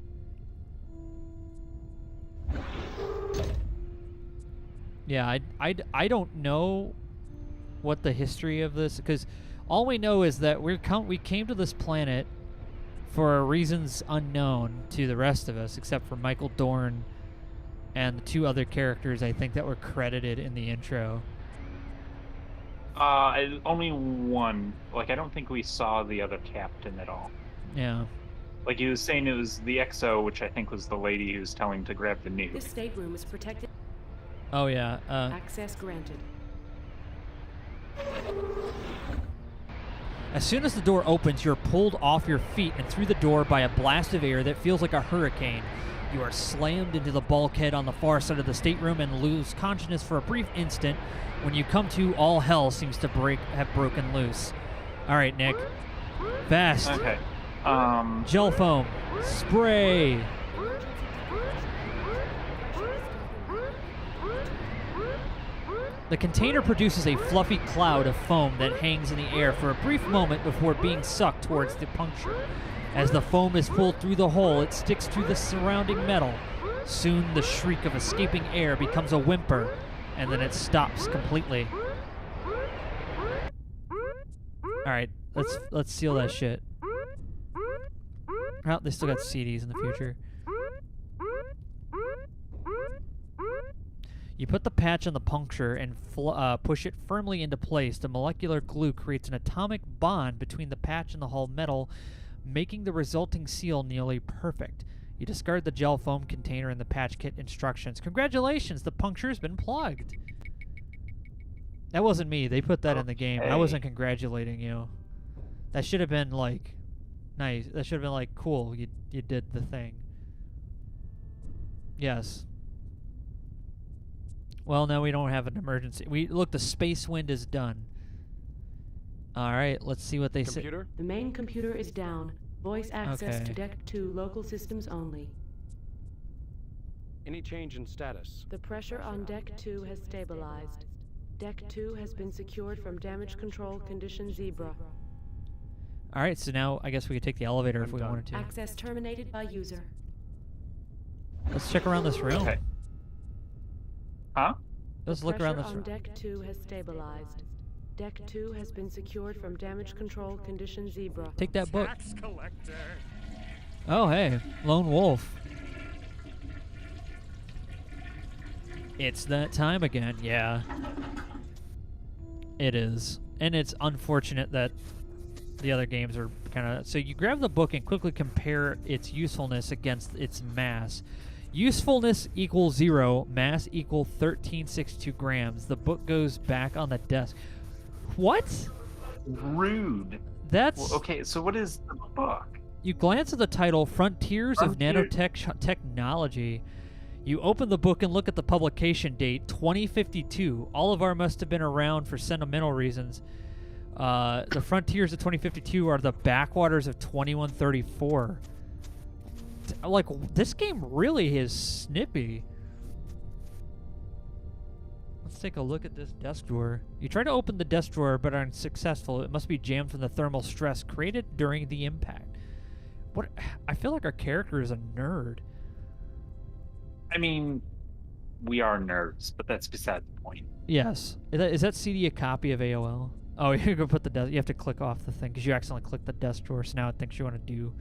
Yeah, I don't know what the history of this, because all we know is that we came to this planet for reasons unknown to the rest of us, except for Michael Dorn and the 2 other characters I think that were credited in the intro. Only one. Like, I don't think we saw the other captain at all. Yeah. Like, he was saying it was the XO, which I think was the lady who was telling him to grab the nuke. This stateroom is protected. Oh, yeah. Access granted. As soon as the door opens, you're pulled off your feet and through the door by a blast of air that feels like a hurricane. You are slammed into the bulkhead on the far side of the stateroom and lose consciousness for a brief instant. When you come to, all hell seems to have broken loose. All right, Nick. Fast. Okay. Gel foam. Spray. The container produces a fluffy cloud of foam that hangs in the air for a brief moment before being sucked towards the puncture. As the foam is pulled through the hole, it sticks to the surrounding metal. Soon, the shriek of escaping air becomes a whimper, and then it stops completely. All right, let's seal that shit. Oh, they still got CDs in the future. You put the patch on the puncture and push it firmly into place. The molecular glue creates an atomic bond between the patch and the hull metal, making the resulting seal nearly perfect. You discard the gel foam container and the patch kit instructions. Congratulations, the puncture's been plugged. That wasn't me. They put that in the game. I wasn't congratulating you. That should have been like, nice. That should have been like, cool, you did the thing. Yes. Well, now we don't have an emergency. Look, the space wind is done. All right, let's see what they say. The main computer is down. Voice access to Deck 2 local systems only. Any change in status? The pressure on Deck 2 has stabilized. Deck 2 has been secured from damage control condition Zebra. All right, so now I guess we could take the elevator if we wanted to. Access terminated by user. Let's check around this room. Okay. Huh? Let's look around this room. Pressure on Deck 2 has stabilized. Deck 2 has been secured from damage control condition Zebra. Take that book. Tax collector. Oh, hey, Lone Wolf. It's that time again, yeah. It is. And it's unfortunate that the other games are kind of... So you grab the book and quickly compare its usefulness against its mass. Usefulness equals 0, mass equal 1362 grams. The book goes back on the desk. What? Rude. That's... Well, okay, so what is the book? You glance at the title, Frontiers of Nanotech Technology. You open the book and look at the publication date, 2052. Olivar must have been around for sentimental reasons. The Frontiers of 2052 are the backwaters of 2134. Like, this game really is snippy. Let's take a look at this desk drawer. You try to open the desk drawer, but are unsuccessful. It must be jammed from the thermal stress created during the impact. What? I feel like our character is a nerd. I mean, we are nerds, but that's beside the point. Yes. Is that CD a copy of AOL? Oh, you're gonna put the desk. You have to click off the thing because you accidentally clicked the desk drawer. So now it thinks you want to do.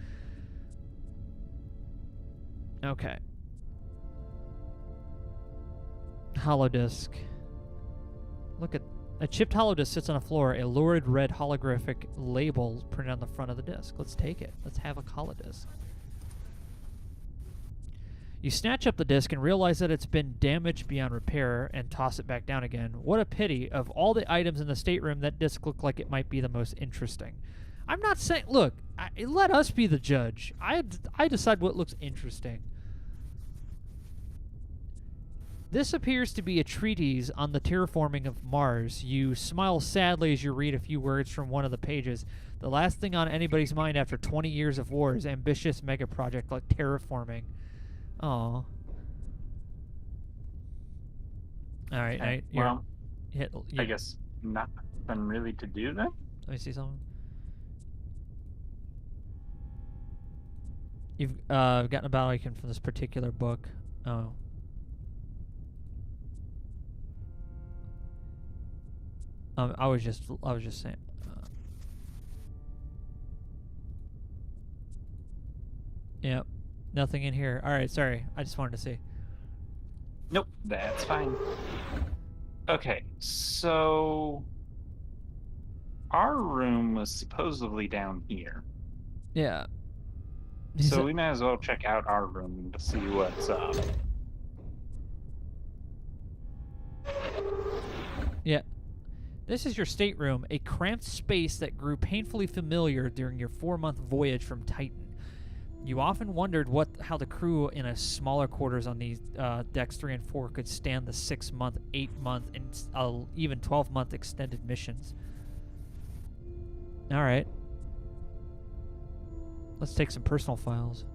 Okay. Holodisk. Look at a chipped holodisk sits on a floor. A lurid red holographic label printed on the front of the disc. Let's take it. Let's have a holodisk. You snatch up the disc and realize that it's been damaged beyond repair and toss it back down again. What a pity. Of all the items in the stateroom, that disc looked like it might be the most interesting. I'm not saying. Look, let us be the judge. I decide what looks interesting. This appears to be a treatise on the terraforming of Mars. You smile sadly as you read a few words from one of the pages. The last thing on anybody's mind after 20 years of war is ambitious mega project like terraforming. Aw. All right, Okay, well, I guess nothing really to do then. Let me see something. You've gotten a battle icon from this particular book. Oh. I was just saying. Yep, nothing in here. All right, sorry. I just wanted to see. Nope, that's fine. Okay, so our room was supposedly down here. Yeah. So we might as well check out our room to see what's up. Yeah. This is your stateroom, a cramped space that grew painfully familiar during your 4-month voyage from Titan. You often wondered how the crew in a smaller quarters on these decks 3 and 4 could stand the 6-month, 8-month, and even 12-month extended missions. All right. Let's take some personal files.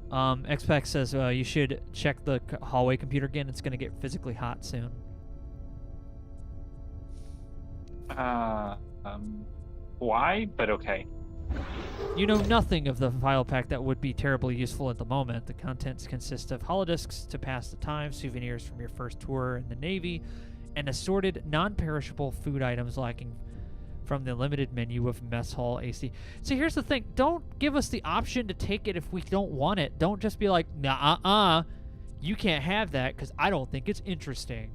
XPAC says you should check the hallway computer again. It's going to get physically hot soon. Why? But okay. You know nothing of the file pack that would be terribly useful at the moment. The contents consist of holodisks to pass the time, souvenirs from your first tour in the Navy, and assorted non-perishable food items lacking from the limited menu of mess hall AC. So here's the thing. Don't give us the option to take it if we don't want it. Don't just be like, nah, you can't have that because I don't think it's interesting.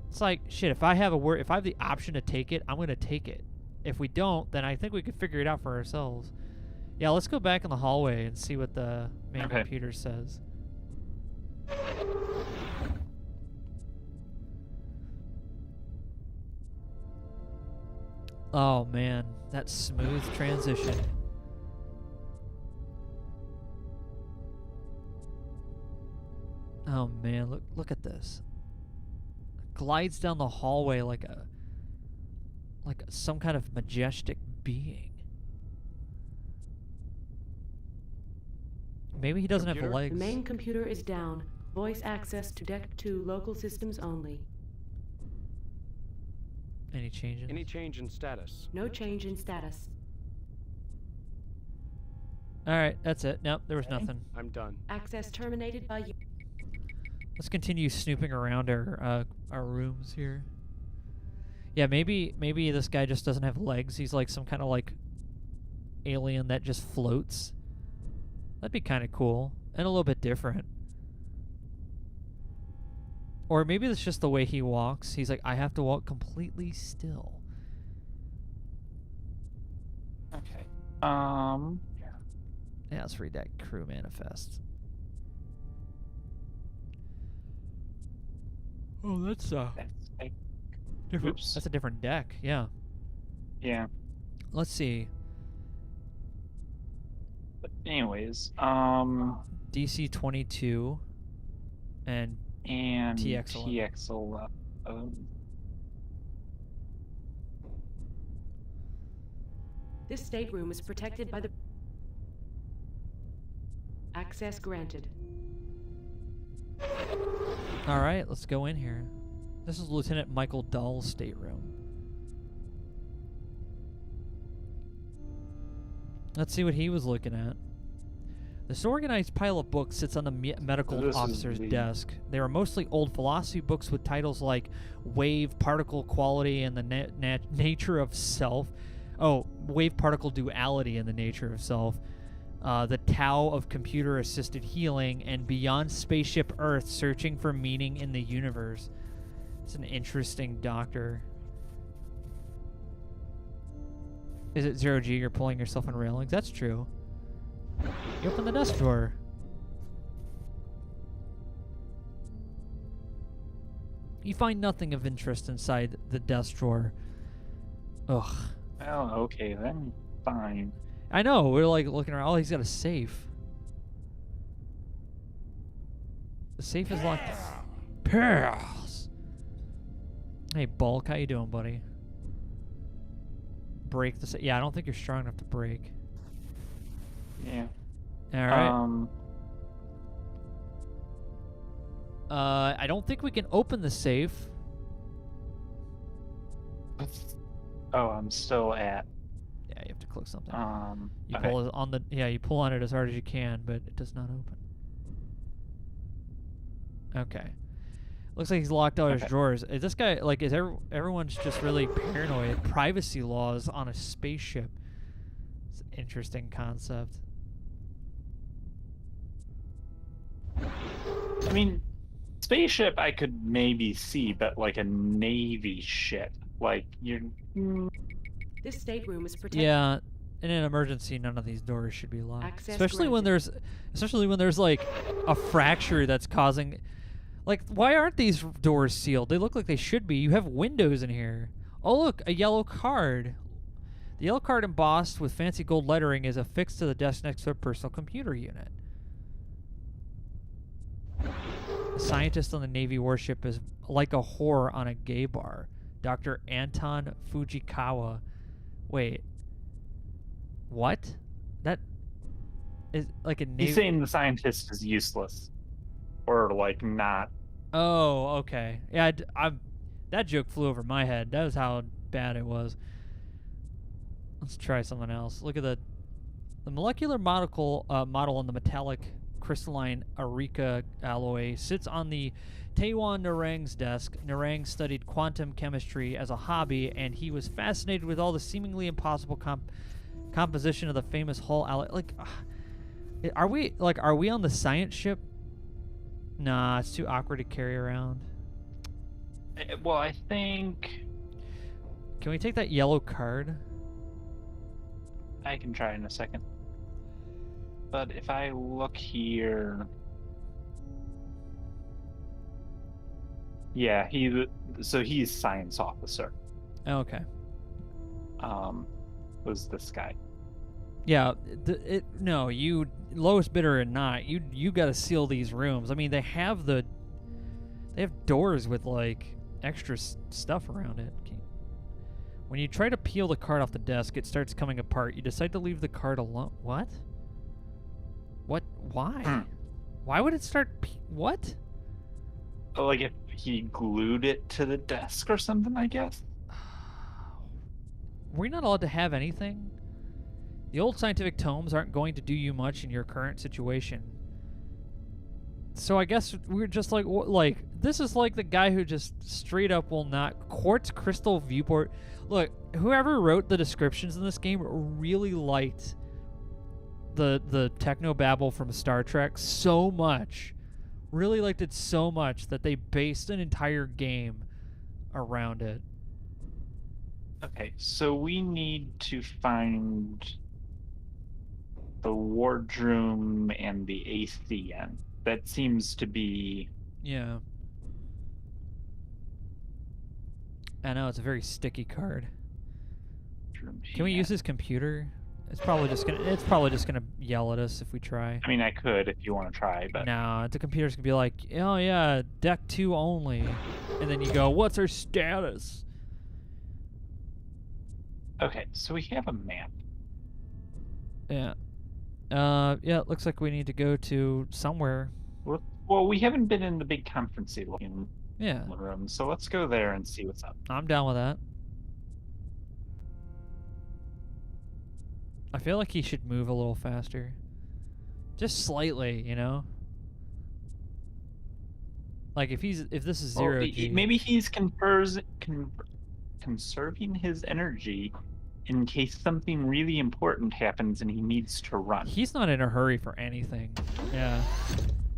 It's like, shit, if I have the option to take it, I'm going to take it. If we don't, then I think we could figure it out for ourselves. Yeah, let's go back in the hallway and see what the main computer says. Oh man, that smooth transition. Oh man, look at this. Glides down the hallway like some kind of majestic being. Maybe he doesn't have legs. The main computer is down. Voice access to Deck 2 local systems only. Any changes? Any change in status? No change in status. Alright, that's it. Nope, there was nothing. I'm done. Access terminated by you. Let's continue snooping around our rooms here. Yeah, maybe this guy just doesn't have legs. He's like some kind of like alien that just floats. That'd be kind of cool and a little bit different. Or maybe it's just the way he walks. He's like, I have to walk completely still. Okay. Yeah, let's read that crew manifest. Oh, that's different. Oops. That's a different deck. Yeah. Yeah. Let's see. But anyways, DC 22 and TX11. This stateroom is protected by the... Access granted. All right, let's go in here. This is Lieutenant Michael Dahl's stateroom. Let's see what he was looking at. This organized pile of books sits on the medical officer's desk. They are mostly old philosophy books with titles like Wave Particle Quality and the Nature of Self. Oh, Wave Particle Duality and the Nature of Self. The Tao of Computer-Assisted Healing, and Beyond Spaceship Earth, Searching for Meaning in the Universe. It's an interesting doctor. Is it 0G, you're pulling yourself on railings? That's true. You open the desk drawer. You find nothing of interest inside the desk drawer. Ugh. Well, okay, then fine. I know, we're like looking around. Oh, he's got a safe. The safe is locked. Pass. Hey, Bulk, how you doing, buddy? Break the safe. Yeah, I don't think you're strong enough to break. Yeah. All right. I don't think we can open the safe. Oh, I'm still at. Yeah, you have to click something. You okay. pull it on the. Yeah, you pull on it as hard as you can, but it does not open. Okay. Looks like he's locked all his drawers. Is this guy like? Is everyone's just really paranoid? Privacy laws on a spaceship. It's an interesting concept. I mean, spaceship I could maybe see, but like a Navy ship, like you're. This stateroom is protected. Yeah, in an emergency, none of these doors should be locked. Access Especially when granted. there's like a fracture that's causing. Like, why aren't these doors sealed? They look like they should be. You have windows in here. Oh, look, a yellow card. The yellow card embossed with fancy gold lettering is affixed to the desk next to a personal computer unit. A scientist on the Navy warship is like a whore on a gay bar. Dr. Anton Fujikawa. Wait. What? That is like a Navy... He's saying the scientist is useless. Or, like, not. Oh, okay. Yeah, that joke flew over my head. That was how bad it was. Let's try something else. Look at the molecular model on the metallic crystalline Areca alloy sits on the Taewon Narang's desk. Narang studied quantum chemistry as a hobby, and he was fascinated with all the seemingly impossible composition of the famous Hull alloy. Like, are we on the science ship? Nah, it's too awkward to carry around. Well, I think... Can we take that yellow card? I can try in a second. But if I look here... Yeah, he's science officer. Okay. Was this guy. Yeah, no, you lowest bidder or not, you got to seal these rooms. I mean, they have doors with like extra stuff around it. When you try to peel the card off the desk, it starts coming apart. You decide to leave the card alone. What? What? Why? Why would it start? What? Like if he glued it to the desk or something, I guess. We're not allowed to have anything. The old scientific tomes aren't going to do you much in your current situation. So I guess we're just like this is like the guy who just straight up will not quartz crystal viewport. Look, whoever wrote the descriptions in this game really liked the technobabble from Star Trek so much. Really liked it so much that they based an entire game around it. Okay, so we need to find the wardroom and the ACN. That seems to be... Yeah. I know, it's a very sticky card. Can we use his computer? It's probably just gonna yell at us if we try. I mean, I could if you want to try, but... No, the computer's gonna be like, oh yeah, deck 2 only. And then you go, what's our status? Okay, so we have a map. Yeah. Yeah, it looks like we need to go to somewhere. Well, we haven't been in the big conference room, Yeah. so let's go there and see what's up. I'm down with that. I feel like he should move a little faster. Just slightly, you know? Like if this is zero G. Maybe he's conserving his energy in case something really important happens and he needs to run. He's not in a hurry for anything. Yeah.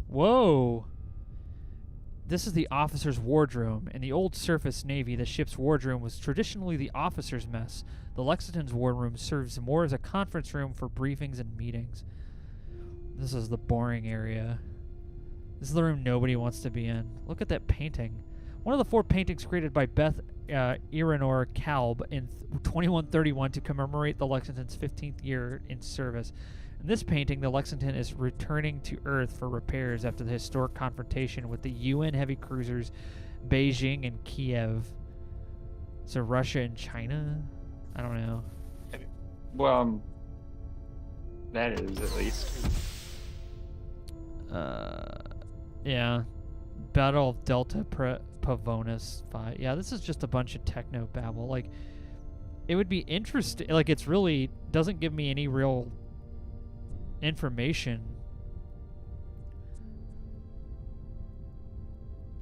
Whoa. This is the officer's wardroom. In the old surface Navy, the ship's wardroom was traditionally the officer's mess. The Lexington's wardroom serves more as a conference room for briefings and meetings. This is the boring area. This is the room nobody wants to be in. Look at that painting. One of the 4 paintings created by Beth Iranor Kalb in 2131 to commemorate the Lexington's 15th year in service. In this painting, the Lexington is returning to Earth for repairs after the historic confrontation with the UN heavy cruisers Beijing and Kiev. So Russia and China? I don't know. Well, that is at least. Yeah. Battle of Delta Pavonis 5. Yeah, this is just a bunch of techno babble. Like, it would be interesting. Like, it's really doesn't give me any real information.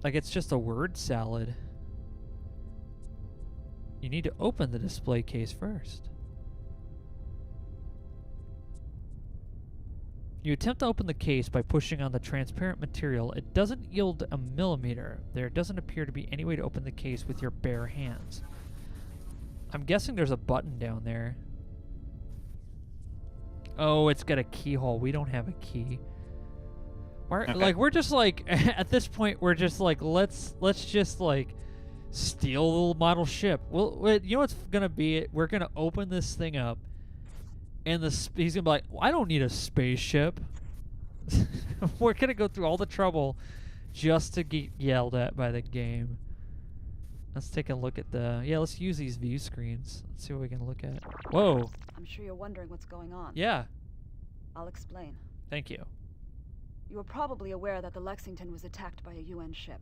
Like, it's just a word salad. You need to open the display case first. You attempt to open the case by pushing on the transparent material. It doesn't yield a millimeter. There doesn't appear to be any way to open the case with your bare hands. I'm guessing there's a button down there. Oh, it's got a keyhole. We don't have a key. Okay. Like, we're just like, at this point, we're just like, let's just like steal a little model ship. Well, you know what's gonna be? We're gonna open this thing up. And he's gonna be like, well, I don't need a spaceship. We're gonna go through all the trouble just to get yelled at by the game. Let's take a look at let's use these view screens. Let's see what we can look at. Whoa. I'm sure you're wondering what's going on. Yeah. I'll explain. Thank you. You are probably aware that the Lexington was attacked by a UN ship.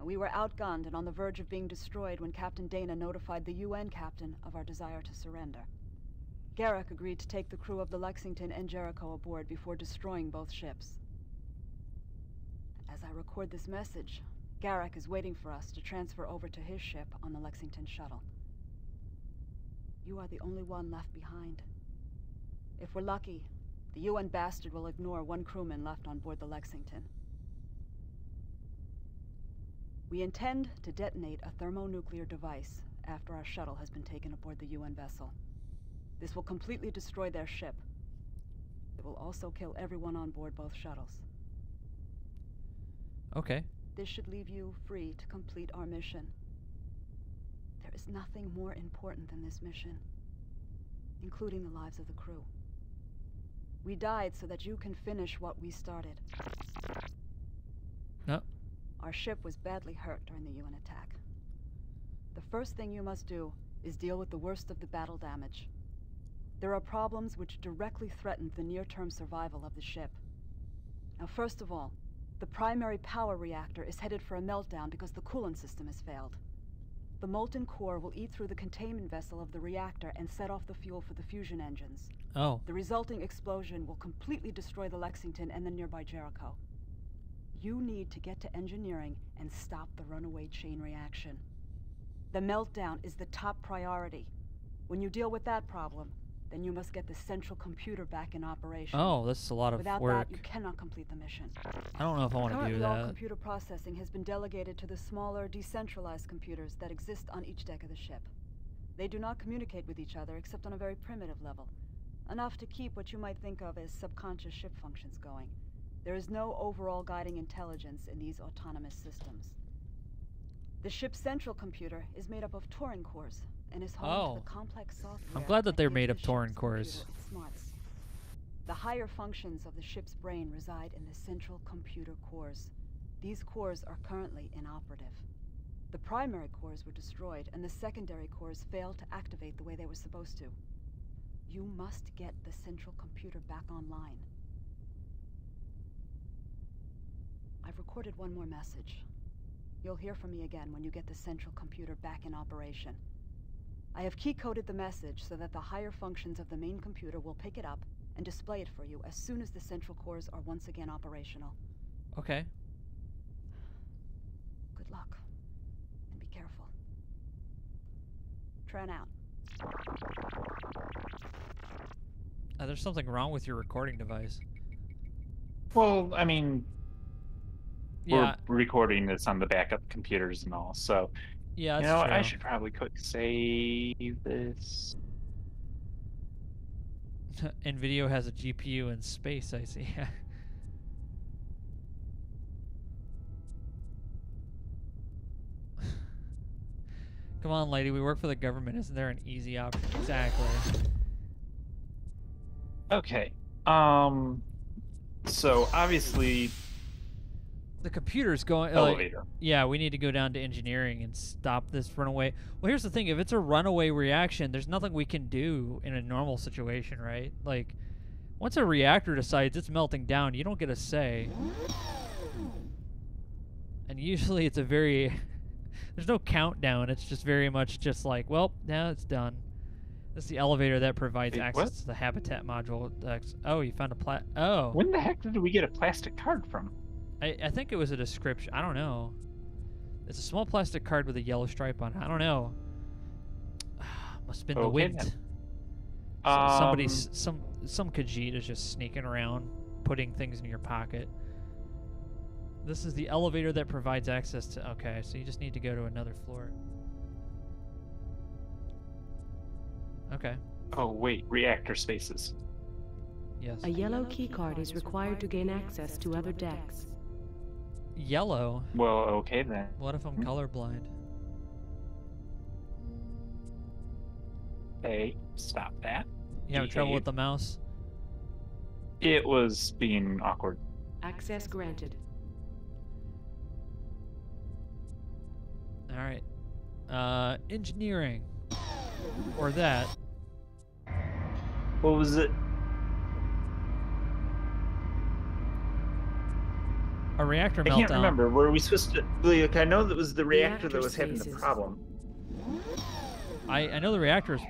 We were outgunned and on the verge of being destroyed when Captain Dana notified the UN captain of our desire to surrender. Garrick agreed to take the crew of the Lexington and Jericho aboard before destroying both ships. As I record this message, Garrick is waiting for us to transfer over to his ship on the Lexington shuttle. You are the only one left behind. If we're lucky, the UN bastard will ignore one crewman left on board the Lexington. We intend to detonate a thermonuclear device after our shuttle has been taken aboard the UN vessel. This will completely destroy their ship. It will also kill everyone on board both shuttles. Okay. This should leave you free to complete our mission. There is nothing more important than this mission, including the lives of the crew. We died so that you can finish what we started. No. Our ship was badly hurt during the UN attack. The first thing you must do is deal with the worst of the battle damage. There are problems which directly threaten the near-term survival of the ship. Now, first of all, the primary power reactor is headed for a meltdown because the coolant system has failed. The molten core will eat through the containment vessel of the reactor and set off the fuel for the fusion engines. Oh. The resulting explosion will completely destroy the Lexington and the nearby Jericho. You need to get to engineering and stop the runaway chain reaction. The meltdown is the top priority. When you deal with that problem, then you must get the central computer back in operation. Oh, that's a lot of Without work. that, you cannot complete the mission. I don't know if I want to do Currently, all that. computer processing has been delegated to the smaller, decentralized computers that exist on each deck of the ship. They do not communicate with each other except on a very primitive level, enough to keep what you might think of as subconscious ship functions going. There is no overall guiding intelligence in these autonomous systems. The ship's central computer is made up of Turing cores and is home to the complex software. I'm glad that they're gives made the of Turing ship's cores. computer its smarts. The higher functions of the ship's brain reside in the central computer cores. These cores are currently inoperative. The primary cores were destroyed, and the secondary cores failed to activate the way they were supposed to. You must get the central computer back online. I've recorded one more message. You'll hear from me again when you get the central computer back in operation. I have key-coded the message so that the higher functions of the main computer will pick it up and display it for you as soon as the central cores are once again operational. Okay. Good luck. And be careful. Tran out. There's something wrong with your recording device. Well, I mean, Yeah. we're recording this on the backup computers and all, so Yeah, you that's know, true. I should probably quick save this. NVIDIA has a GPU in space, I see. Come on, lady. We work for the government. Isn't there an easy option? Exactly. Okay. So obviously The computer's going. elevator. Yeah, we need to go down to engineering and stop this runaway. Well, here's the thing: if it's a runaway reaction, there's nothing we can do in a normal situation, right? Like, once a reactor decides it's melting down, you don't get a say. And usually, it's a very there's no countdown. It's just very much just like, well, now it's done. This is the elevator that provides Wait, access what? to the habitat module. Oh, you found a Oh. When the heck did we get a plastic card from? I think it was a description. I don't know. It's a small plastic card with a yellow stripe on it. I don't know. Must have been the Okay, wind. then. So somebody's some Khajiit is just sneaking around, putting things in your pocket. This is the elevator that provides access to. Okay, so you just need to go to another floor. Okay. Oh wait, reactor spaces. Yes. A yellow keycard is required to gain access to other decks. Yellow. Well, okay then. What if I'm colorblind? Hey, stop that. You having trouble with the mouse? It was being awkward. Access granted. All right. Engineering. Or that. What was it? A reactor I meltdown. can't remember. Were we supposed to? Like, I know that was the reactor that Reactor was having the stasis. problem. I know the reactor's.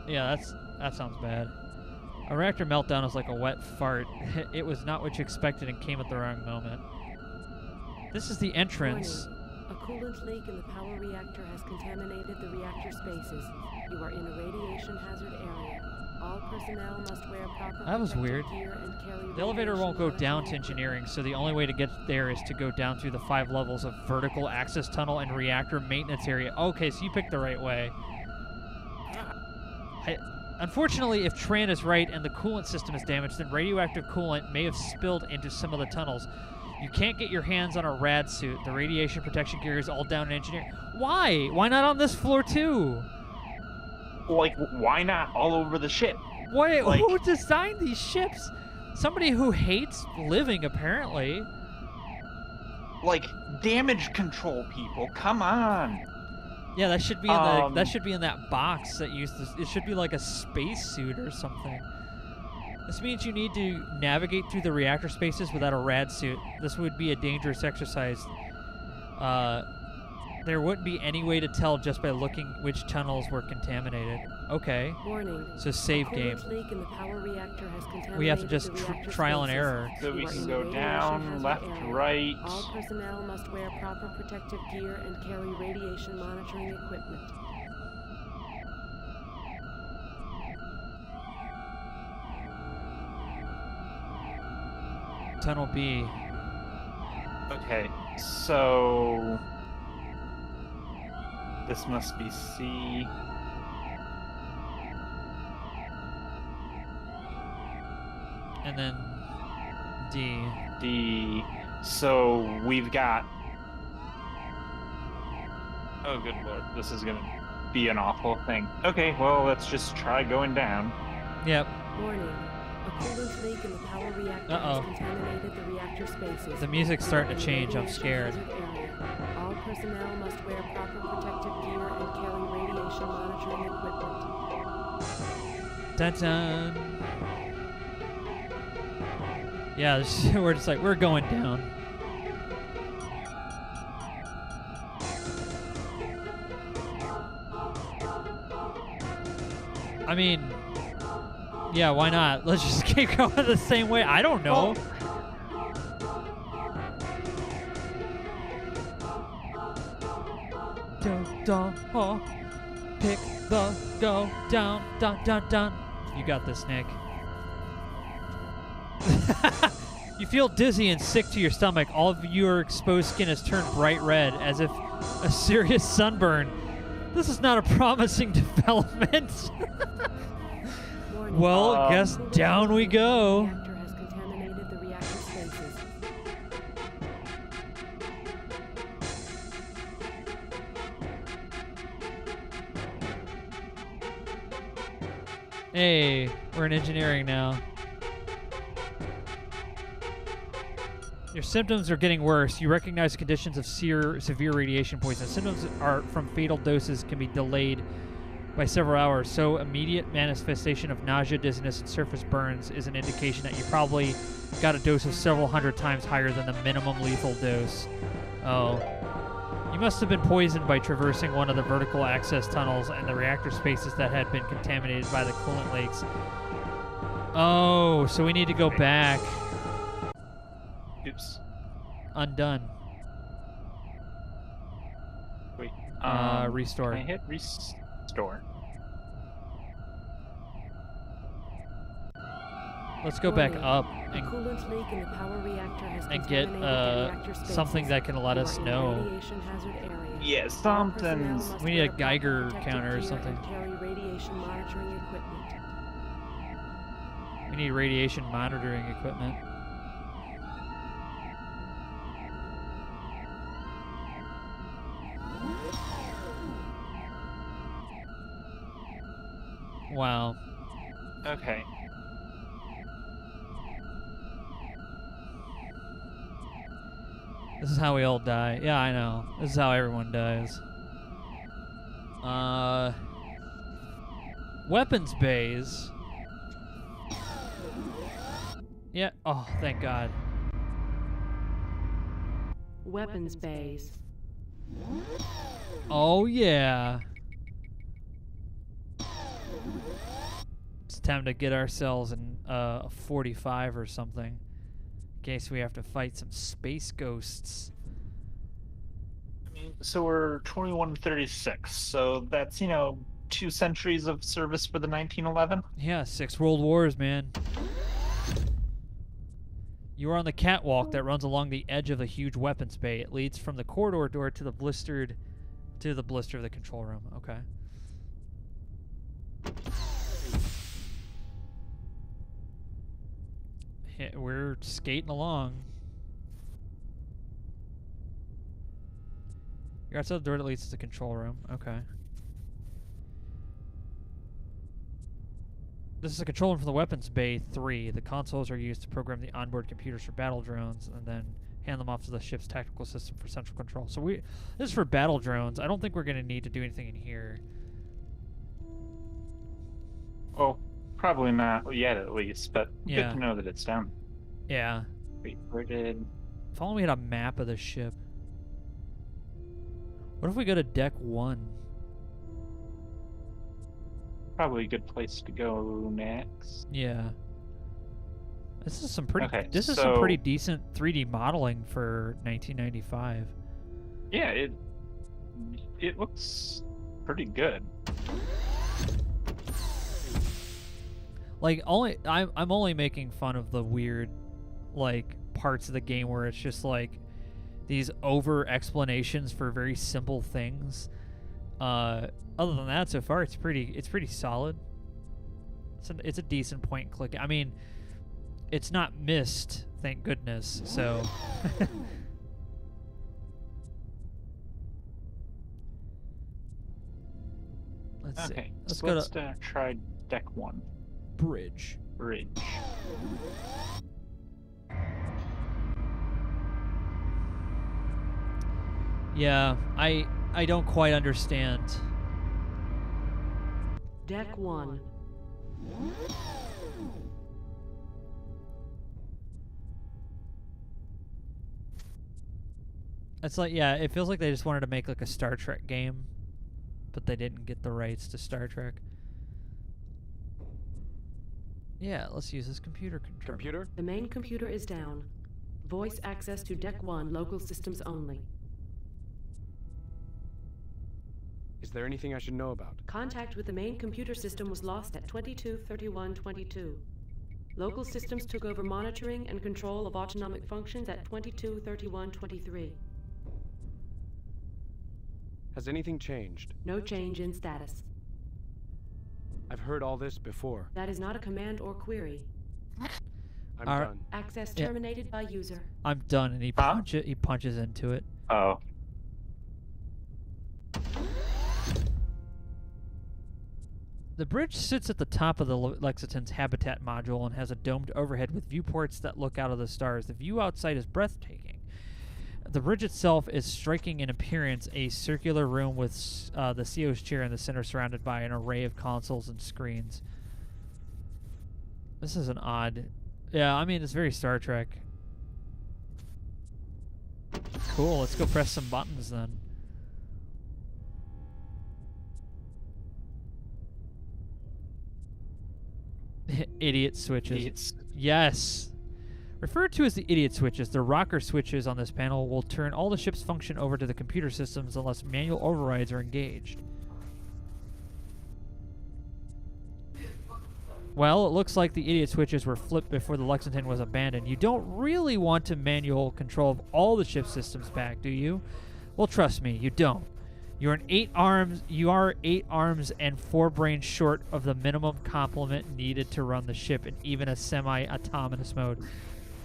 Yeah, that sounds bad. A reactor meltdown is like a wet fart. It was not what you expected and came at the wrong moment. This is the entrance. Warning. A coolant leak in the power reactor has contaminated the reactor spaces. You are in a radiation hazard area. All personnel must wear proper That was protective weird. gear and carry The elevator radiation won't go down to monitoring engineering, so the only way to get there is to go down through the 5 levels of vertical access tunnel and reactor maintenance area. Okay, so you picked the right way. Unfortunately, if Tran is right and the coolant system is damaged, then radioactive coolant may have spilled into some of the tunnels. You can't get your hands on a rad suit. The radiation protection gear is all down in engineering. Why? Why not on this floor too? Like, why not all over the ship? Why? Like- Who designed these ships? Somebody who hates living, apparently. Like, damage control people. Come on. Yeah, that should be in the that should be in that box that used to. It should be like a spacesuit or something. This means you need to navigate through the reactor spaces without a rad suit. This would be a dangerous exercise. There wouldn't be any way to tell just by looking which tunnels were contaminated. Okay. Warning. So save A game. coolant leak in the power reactor has contaminated We have to just the reactor trial and spaces. error. So we You are can in go a radiation down, hazard left, area. right. All personnel must wear proper protective gear and carry radiation monitoring equipment. Tunnel B. Okay, so this must be C. And then D. D. So we've got. Oh, good lord, this is gonna be an awful thing. Okay, well, let's just try going down. Yep. Warning. A coolant leak in the power reactor Uh-oh. has contaminated the reactor spaces. The music's starting to You are in a change. I'm radiation scared. hazard area. All personnel must wear proper protective gear and carry radiation monitoring equipment. Dun dun. Yeah, we're just like, we're going down. I mean, yeah, why not? Let's just keep going the same way. I don't know. Pick the go down, dun dun dun. You got this, Nick. You feel dizzy and sick to your stomach. All of your exposed skin has turned bright red, as if a serious sunburn. This is not a promising development. Warning. Well, guess down we go. The reactor has contaminated the reactor spaces. Hey, we're in engineering now. Your symptoms are getting worse. You recognize conditions of severe radiation poisoning. Symptoms are from fatal doses can be delayed by several hours. So immediate manifestation of nausea, dizziness, and surface burns is an indication that you probably got a dose of several hundred times higher than the minimum lethal dose. Oh. You must have been poisoned by traversing one of the vertical access tunnels and the reactor spaces that had been contaminated by the coolant lakes. Oh, so we need to go back. Oops. Undone. Wait. Restore. Can I hit restore? Let's go back Warning. up A coolant leak in the power reactor has and get contaminated the reactor something spaces. that can let You us are in a know. radiation hazard area. Yeah, All something's. personnel must We need wear a Geiger protective counter or gear something. and carry radiation monitoring equipment. We need radiation monitoring equipment. Wow. Okay. This is how we all die. Yeah, I know. This is how everyone dies. Weapons bays. Yeah. Oh, thank God. Weapons bays. Oh, yeah. It's time to get ourselves a 45 or something. In case we have to fight some space ghosts. So we're 2136. So that's 2 centuries of service for the 1911. Yeah, 6 world wars, man. You are on the catwalk that runs along the edge of the huge weapons bay. It leads from the corridor door to the blister of the control room. Okay. We're skating along. You're outside the door that leads to the control room. Okay. This is a control room for the weapons bay 3. The consoles are used to program the onboard computers for battle drones and then hand them off to the ship's tactical system for central control. So this is for battle drones. I don't think we're going to need to do anything in here. Oh, probably not yet, at least. But Yeah. good to know that it's down. Yeah. Wait, where did? If only we had a map of the ship. What if we go to deck 1? Probably a good place to go next. Yeah. This is some pretty. Okay, this is some pretty so- decent 3D modeling for 1995. Yeah, it looks pretty good. Like I'm only making fun of the weird, like, parts of the game where it's just like these over explanations for very simple things. Other than that, so far it's pretty solid. It's a decent point and click. I mean, it's not missed, thank goodness. So. Let's see. Okay, Let's so go let's to try deck 1. bridge. Bridge. Yeah, I don't quite understand. Deck 1. It's like, yeah, it feels like they just wanted to make like a Star Trek game, but they didn't get the rights to Star Trek. Yeah, let's use this computer control. Computer? The main computer is down. Voice access to Deck 1, local systems only. Is there anything I should know about? Contact with the main computer system was lost at 22:31:22. Local systems took over monitoring and control of autonomic functions at 22:31:23. Has anything changed? No change in status. I've heard all this before. That is not a command or query. I'm Alright. done. Access Yeah. terminated by user. I'm done, and he punches into it. Oh. The bridge sits at the top of the Lexington's habitat module and has a domed overhead with viewports that look out of the stars. The view outside is breathtaking. The bridge itself is striking in appearance, a circular room with the CO's chair in the center surrounded by an array of consoles and screens. This is an odd... Yeah, I mean, it's very Star Trek. Cool, let's go press some buttons then. Idiot switches. Idiots. Yes. Referred to as the idiot switches, the rocker switches on this panel will turn all the ship's function over to the computer systems unless manual overrides are engaged. Well, it looks like the idiot switches were flipped before the Lexington was abandoned. You don't really want to manual control of all the ship systems back, do you? Well, trust me, you don't. You are 8 arms and 4 brains short of the minimum complement needed to run the ship in even a semi-autonomous mode.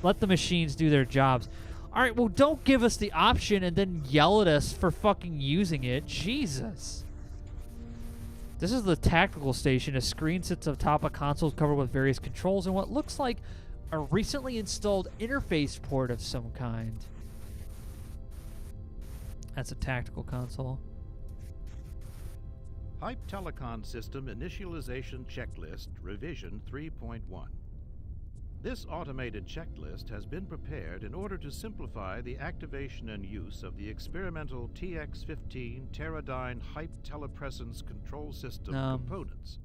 Let the machines do their jobs. All right, well, don't give us the option and then yell at us for fucking using it. Jesus. This is the tactical station. A screen sits atop a console covered with various controls and what looks like a recently installed interface port of some kind. That's a tactical console. Hype Telecom System Initialization Checklist Revision 3.1. This automated checklist has been prepared in order to simplify the activation and use of the experimental TX-15 Teradyne Hype Telepresence Control System components.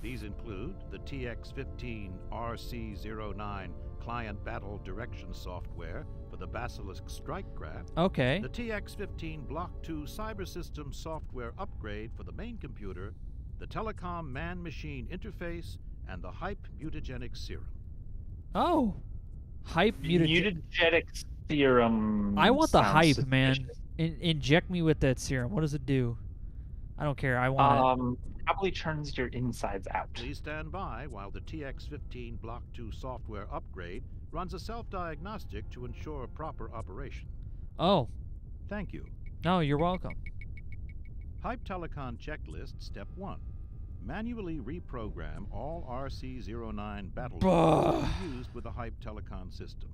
These include the TX-15 RC09 Client Battle Direction Software for the Basilisk Strike Craft. Okay. The TX-15 Block 2 Cyber System Software Upgrade for the main computer, the Telecom Man-Machine Interface, and the Hype Mutagenic Serum. Oh. Hype Mutagenic serum. I want the hype, suspicious. man. Inject me with that serum. What does it do? I don't care. I want it. Probably turns your insides out. Please stand by while the TX-15 Block 2 software upgrade runs a self-diagnostic to ensure proper operation. Oh. Thank you. No, you're welcome. Hype Telecom Checklist Step 1. Manually reprogram all RC09 battle drones used with the Hype Telecom system.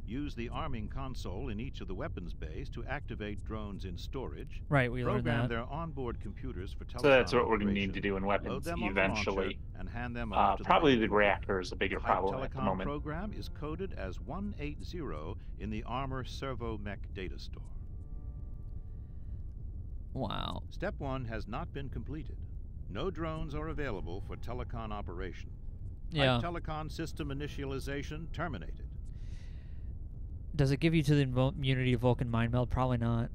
Use the arming console in each of the weapons bays to activate drones in storage. Right, we learned Program that. their onboard computers for telecom So that's what we're going to operation, need to do in load weapons them on the eventually. launcher, and hand them off to Probably the the reactor is a bigger Hype problem at the Telecom moment. program is coded as 180 in the Armor Servo Mech data store. Wow. Step 1 has not been completed. No drones are available for telecom operation. Yeah. Hype Telecom system initialization terminated. Does it give you to the immunity of Vulcan mind meld? Probably not.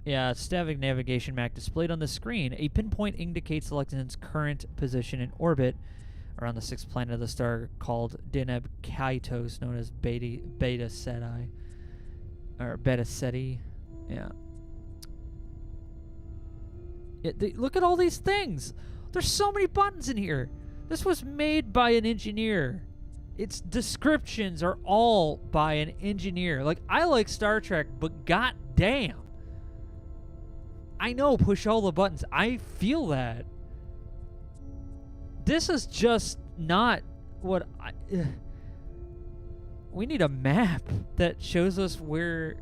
Yeah, static navigation map displayed on the screen. A pinpoint indicates the Lexington's current position in orbit around the 6th planet of the star called Deneb Kaitos, known as Beta Ceti. Or Beta Ceti. Yeah. Look at all these things. There's so many buttons in here. This was made by an engineer. Its descriptions are all by an engineer. Like, I like Star Trek, but goddamn. I know, push all the buttons. I feel that. This is just not what I... We need a map that shows us where...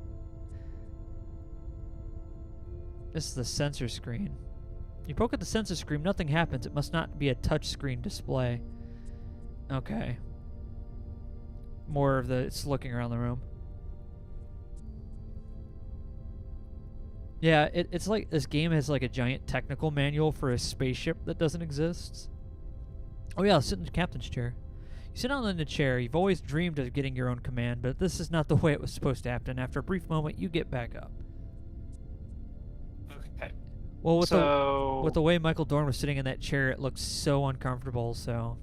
This is the sensor screen. You poke at the sensor screen, nothing happens. It must not be a touch screen display. Okay. More of the... It's looking around the room. Yeah, it's like this game has like a giant technical manual for a spaceship that doesn't exist. Oh yeah, sit in the captain's chair. You sit down in the chair. You've always dreamed of getting your own command, but this is not the way it was supposed to happen. After a brief moment, you get back up. Okay. Well, with the way Michael Dorn was sitting in that chair, it looked so uncomfortable, so...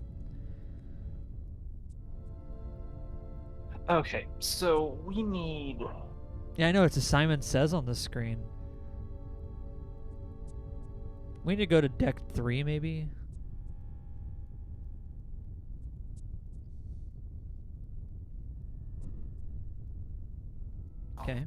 Okay, so we need... Yeah, I know, it's a Simon Says on the screen. We need to go to deck 3, maybe? Okay.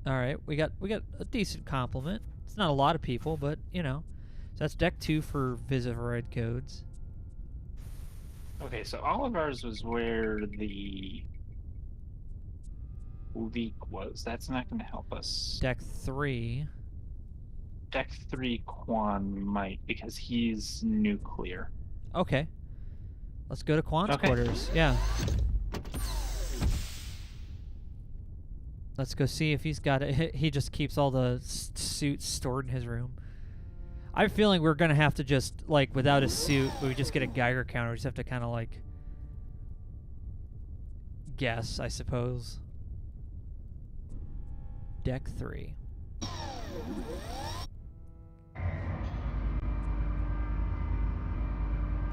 All right, we got a decent compliment. It's not a lot of people, but you know. So that's deck 2 for Visivoid codes. Okay, so all of ours was where the leak was. That's not going to help us. Deck 3. Deck 3 Quan might, because he's nuclear. Okay. Let's go to Quan's Okay. quarters. Yeah. Let's go see if he's got it. He just keeps all the suits stored in his room. I have a feeling we're going to have to just, like, without a suit, we just get a Geiger counter. We just have to kind of, like, guess, I suppose. Deck 3.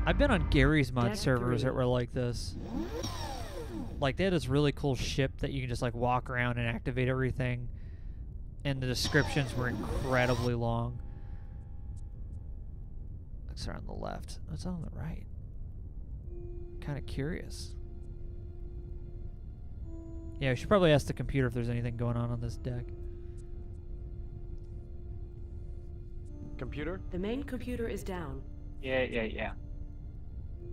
I've been on Gary's mod Deck servers 3. that were like this. Like, they had this really cool ship that you can just, like, walk around and activate everything. And the descriptions were incredibly long. Looks on the left. What's on the right? Kind of curious. Yeah, we should probably ask the computer if there's anything going on this deck. Computer? The main computer is down. Yeah.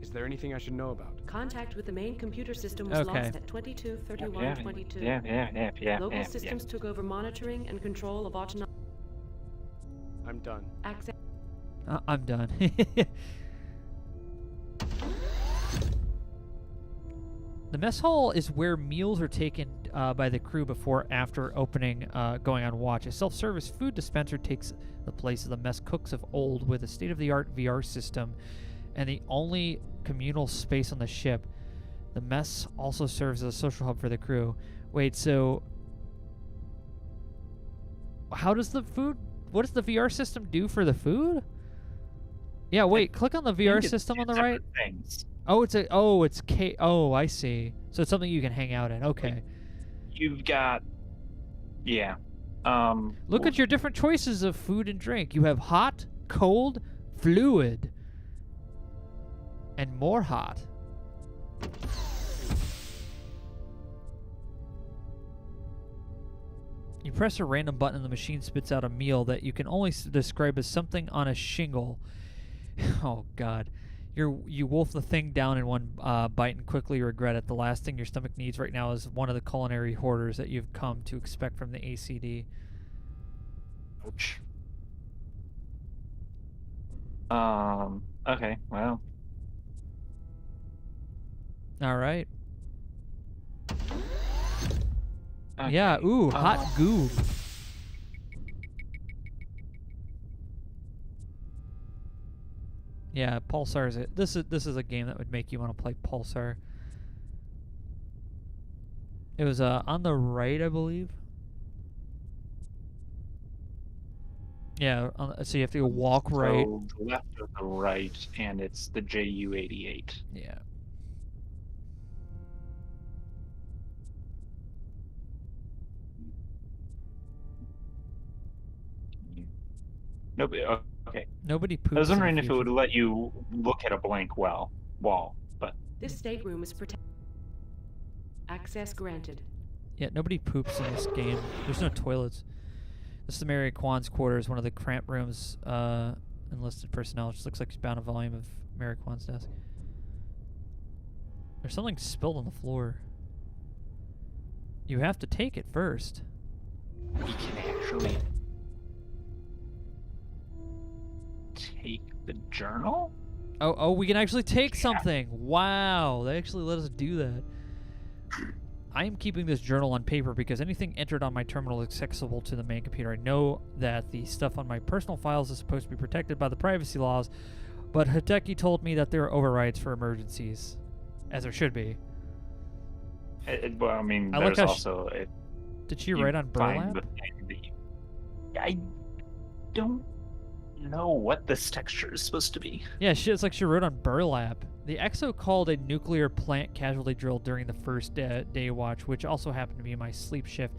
Is there anything I should know about? Contact with the main computer system was Okay. lost at 22:31:22. Yeah. Local systems took over monitoring and control of autonomous I'm done. access. I'm done. The mess hall is where meals are taken by the crew before after opening, going on watch. A self-service food dispenser takes the place of the mess cooks of old with a state-of-the-art VR system and the only communal space on the ship. The mess also serves as a social hub for the crew. Wait, so how does the food... What does the VR system do for the food? Yeah, wait, click on the VR system on the right. Things. Oh, I see. So it's something you can hang out in. Okay. You've got, yeah. Look at your different choices of food and drink. You have hot, cold, fluid, and more hot. You press a random button and the machine spits out a meal that you can only describe as something on a shingle. Oh, God. You wolf the thing down in one bite and quickly regret it. The last thing your stomach needs right now is one of the culinary horrors that you've come to expect from the ACD. Ouch. Okay, well. All right. Okay. Yeah, ooh, hot goob. Yeah, Pulsar is it. This is a game that would make you want to play Pulsar. It was on the right, I believe. Yeah, so you have to go walk right. So the left or the right, and it's the JU-88. Yeah. Nope. Okay. Nobody poops. I was in the wondering if it future. would let you look at a blank wall, but This stateroom is protected. Access granted. Yeah, nobody poops in this game. There's no toilets. This is the Mary Kwan's quarters, one of the cramped rooms, enlisted personnel. It just looks like it's bound a volume of Mary Kwan's desk. There's something spilled on the floor. You have to take it first. we can actually take the journal? Oh, we can actually take something. Wow, they actually let us do that. I am keeping this journal on paper because anything entered on my terminal is accessible to the main computer. I know that the stuff on my personal files is supposed to be protected by the privacy laws, but Hideki told me that there are overrides for emergencies, as there should be. Well, I mean, I like there's how also... Did she write on burlap? I don't know what this texture is supposed to be. Yeah, it's like she wrote on burlap. The EXO called a nuclear plant casualty drill during the first day watch, which also happened to be my sleep shift.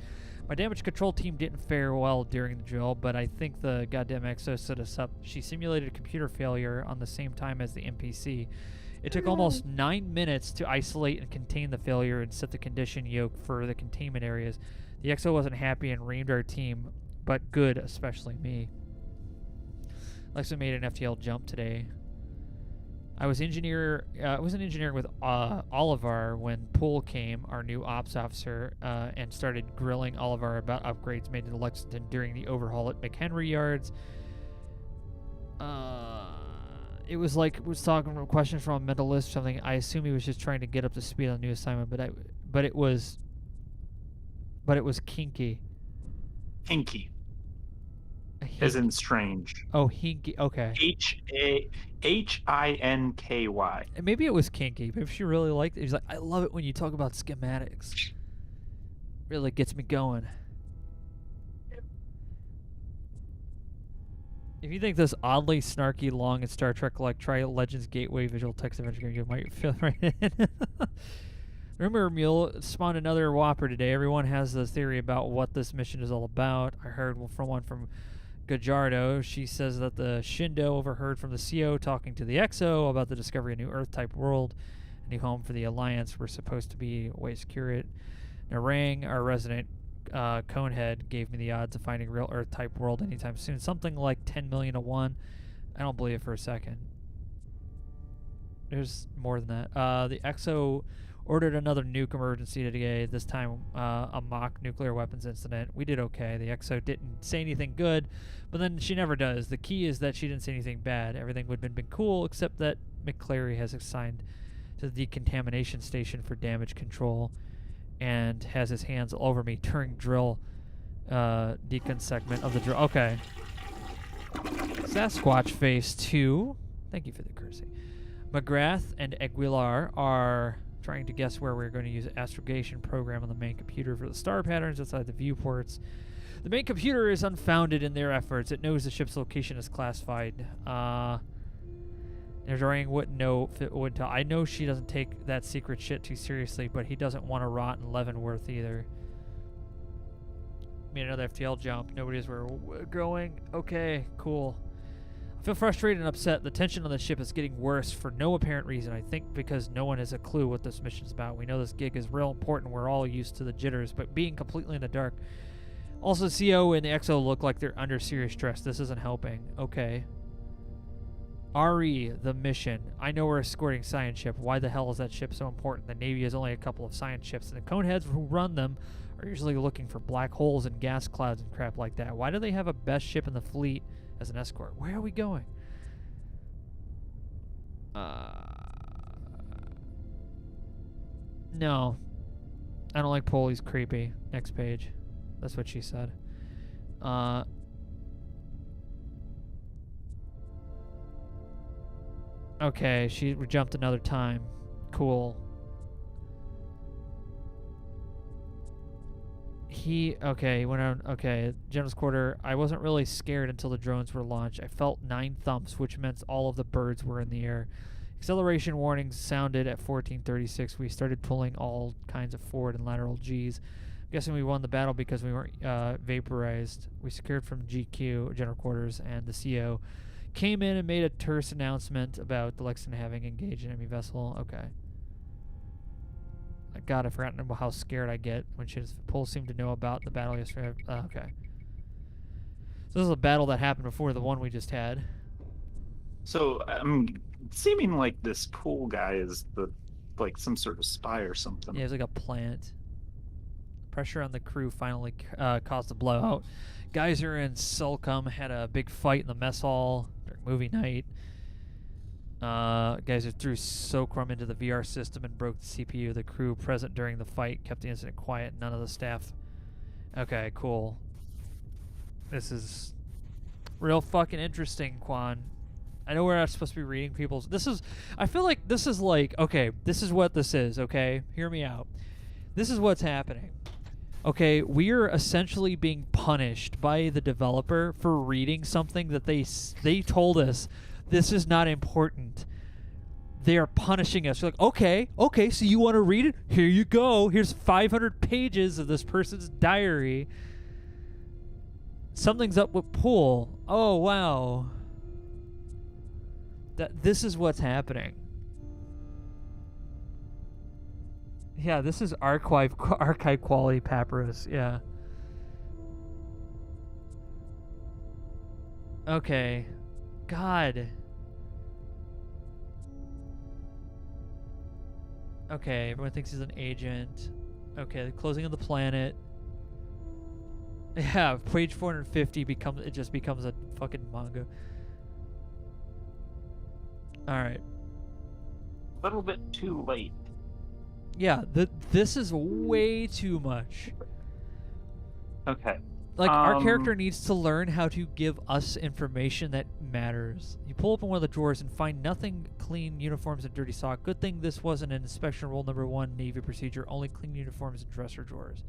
My damage control team didn't fare well during the drill, but I think the goddamn EXO set us up. She simulated a computer failure on the same time as the NPC. It took almost 9 minutes to isolate and contain the failure and set the condition yoke for the containment areas. The XO wasn't happy and reamed our team, but good, especially me. Lexington made an FTL jump today. I was engineering with Oliver when Poole came, our new ops officer, and started grilling Oliver about upgrades made to Lexington during the overhaul at McHenry Yards. It was like was talking from questions from a mental list or something. I assume he was just trying to get up to speed on the new assignment, but it was kinky. Hinky. As in strange. Oh, hinky. Okay. Hinky. And maybe it was kinky. Maybe she really liked it. He's like, I love it when you talk about schematics. Really gets me going. If you think this oddly snarky, long, and Star Trek like try Legends Gateway visual text adventure, you might feel right in. Remember, Mule spawned another Whopper today. Everyone has the theory about what this mission is all about. I heard from one from Gajardo. She says that the Shindo overheard from the CO talking to the XO about the discovery of a new Earth-type world, a new home for the Alliance. We're supposed to be a way to secure it. Narang, our resident Conehead, gave me the odds of finding a real Earth-type world anytime soon. Something like 10 million to 1. I don't believe it for a second. There's more than that. The XO ordered another nuke emergency today, this time a mock nuclear weapons incident. We did okay. The XO didn't say anything good, but then she never does. The key is that she didn't say anything bad. Everything would have been cool, except that McClary has assigned to the decontamination station for damage control and has his hands all over me during drill decon segment of the drill. Okay. Sasquatch Phase 2. Thank you for the courtesy. McGrath and Aguilar are trying to guess where we're going to use an astrogation program on the main computer for the star patterns outside the viewports. The main computer is unfounded in their efforts. It knows the ship's location is classified. Narang wouldn't know if it would tell. I know she doesn't take that secret shit too seriously, but he doesn't want to rot in Leavenworth either. Made another FTL jump. Nobody is where we're going. Okay, cool. I feel frustrated and upset. The tension on the ship is getting worse for no apparent reason. I think because no one has a clue what this mission's about. We know this gig is real important. We're all used to the jitters, but being completely in the dark. Also, CO and the XO look like they're under serious stress. This isn't helping. Okay. RE, the mission. I know we're escorting science ship. Why the hell is that ship so important? The Navy has only a couple of science ships, and the coneheads who run them are usually looking for black holes and gas clouds and crap like that. Why do they have a best ship in the fleet as an escort? Where are we going? No. I don't like Paul. He's creepy. Next page. That's what she said. Okay, she jumped another time. Cool. He went on. Okay, General's Quarter. I wasn't really scared until the drones were launched. I felt 9 thumps, which meant all of the birds were in the air. Acceleration warnings sounded at 1436. We started pulling all kinds of forward and lateral Gs. I'm guessing we won the battle because we weren't vaporized. We secured from GQ, General Quarters, and the CO came in and made a terse announcement about the Lexington having engaged an enemy vessel. Okay. God, I've forgotten about how scared I get when Pole seemed to know about the battle yesterday. Okay. So this is a battle that happened before the one we just had. So seeming like this Poole guy is like some sort of spy or something. Yeah, he's like a plant. Pressure on the crew finally caused a blowout. Geyser and Sulcum had a big fight in the mess hall during movie night. Geyser threw Socrum into the VR system and broke the CPU. The crew present during the fight kept the incident quiet. None of the staff. Okay, cool. This is real fucking interesting, Quan. I know we're not supposed to be reading people's... I feel like this is like... Okay, this is what this is, okay? Hear me out. This is what's happening. Okay, we are essentially being punished by the developer for reading something that they told us this is not important. They are punishing us. You're like, okay, so you want to read it? Here you go. Here's 500 pages of this person's diary. Something's up with Poole. Oh, wow. This is what's happening. Yeah, this is archive quality papyrus. Yeah. Okay. God. Okay, everyone thinks he's an agent. Okay, the closing of the planet. Yeah, page 450 just becomes a fucking manga. Alright. A little bit too late. Yeah, this is way too much. Okay. Like, our character needs to learn how to give us information that matters. You pull open one of the drawers and find nothing clean uniforms and dirty sock. Good thing this wasn't an inspection rule number 1 Navy procedure. Only clean uniforms and dresser drawers.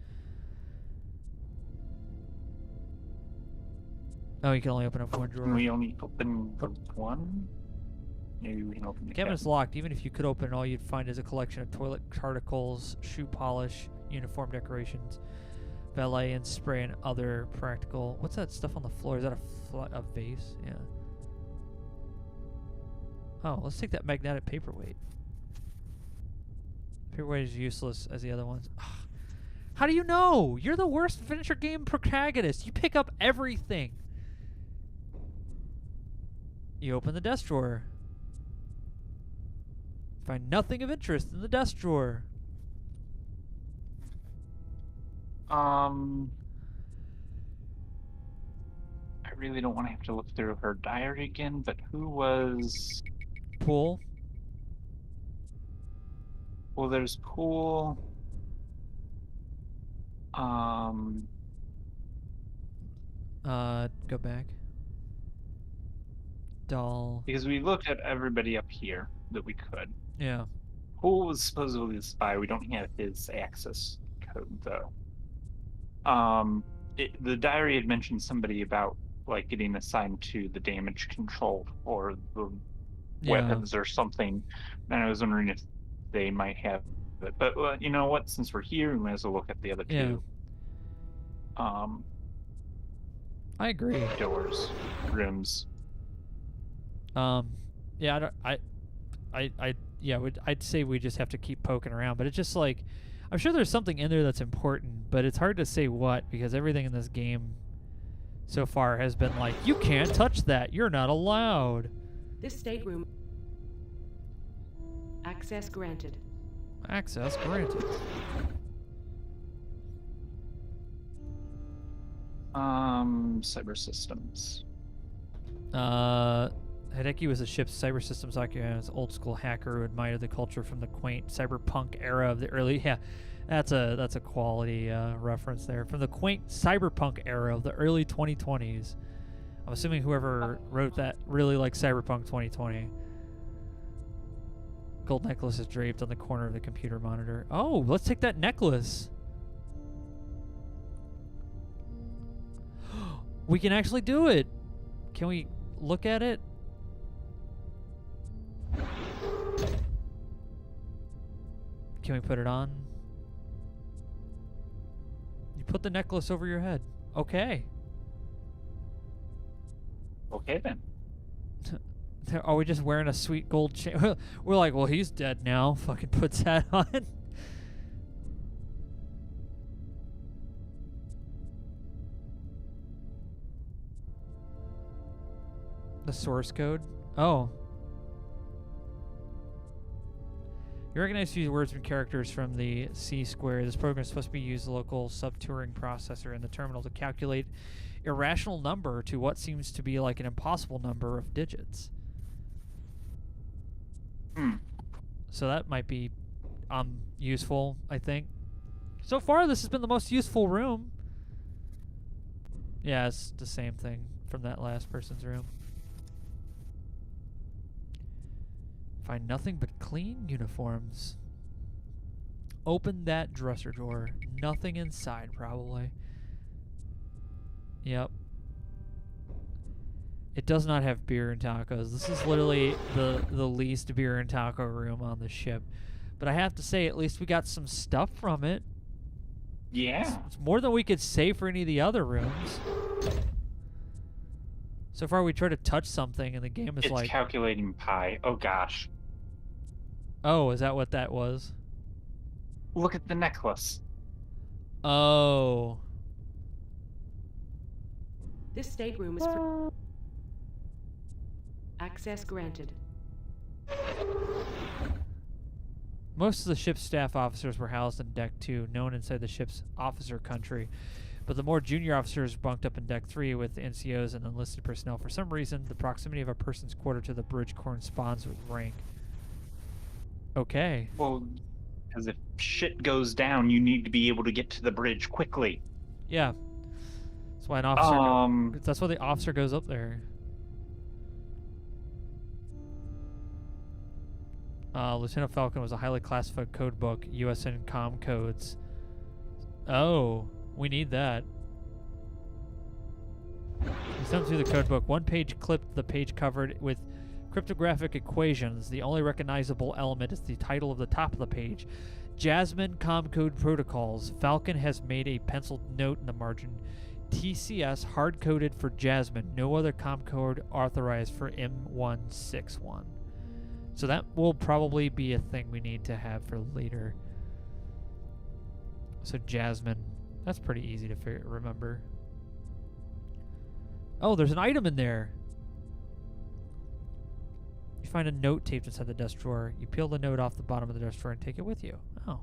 Oh, you can only open up one drawer. Can we only open the one? Maybe we can open the Cabinet's locked. Even if you could open it, all you'd find is a collection of toilet articles, shoe polish, uniform decorations, valet and spray, and other practical... What's that stuff on the floor? Is that a vase? Yeah. Oh, let's take that magnetic paperweight. Paperweight is useless as the other ones. Ugh. How do you know? You're the worst adventure game protagonist. You pick up everything. You open the desk drawer. Find nothing of interest in the desk drawer. I really don't want to have to look through her diary again, but who was... Pool. Well, there's Pool. Go back. Doll. Because we looked at everybody up here that we could. Yeah. Pool was supposedly the spy. We don't have his access code, though. The diary had mentioned somebody about like getting assigned to the damage control or the weapons or something, and I was wondering if they might have it. But you know what? Since we're here, we might as well look at the other two. I agree. Doors, rooms. Yeah. I'd say we just have to keep poking around, but it's just like, I'm sure there's something in there that's important, but it's hard to say what, because everything in this game so far has been like, you can't touch that, you're not allowed. This stateroom. Access granted. Access granted. Cyber systems. Hideki was a ship's cyber systems occupier, old school hacker who admired the culture from the quaint cyberpunk era of the early... Yeah, that's a quality reference there. From the quaint cyberpunk era of the early 2020s. I'm assuming whoever wrote that really liked Cyberpunk 2020. Gold necklace is draped on the corner of the computer monitor. Oh, let's take that necklace. We can actually do it. Can we look at it? Can we put it on? You put the necklace over your head. Okay. Okay then. Are we just wearing a sweet gold chain? We're like, well, he's dead now. Fucking puts that on. The source code? Oh. You recognize these words and characters from the C-square. This program is supposed to be used the local sub-Turing processor in the terminal to calculate irrational number to what seems to be like an impossible number of digits. So that might be useful, I think. So far, this has been the most useful room. Yeah, it's the same thing from that last person's room. Find nothing but clean uniforms. Open that dresser drawer. Nothing inside, probably. Yep. It does not have beer and tacos. This is literally the least beer and taco room on the ship. But I have to say, at least we got some stuff from it. Yeah. It's more than we could say for any of the other rooms. So far, we try to touch something, and the game is like... It's calculating pi. Oh, gosh. Oh, is that what that was? Look at the necklace. Oh. This stateroom is for access granted. Most of the ship's staff officers were housed in Deck 2, known inside the ship's officer country. But the more junior officers bunked up in Deck 3 with NCOs and enlisted personnel. For some reason, the proximity of a person's quarter to the bridge corresponds with rank. Okay. Well, because if shit goes down, you need to be able to get to the bridge quickly. Yeah. That's why an officer. That's why the officer goes up there. Lieutenant Falcon was a highly classified code book, USN Com codes. Oh, we need that. We thumbed through the code book. One page clipped the page covered with cryptographic equations. The only recognizable element is the title of the top of the page. Jasmine Comcode Protocols. Falcon has made a penciled note in the margin. TCS hard-coded for Jasmine. No other comcode authorized for M161. So that will probably be a thing we need to have for later. So Jasmine. That's pretty easy to remember. Oh, there's an item in there. You find a note taped inside the desk drawer. You peel the note off the bottom of the desk drawer and take it with you. Oh.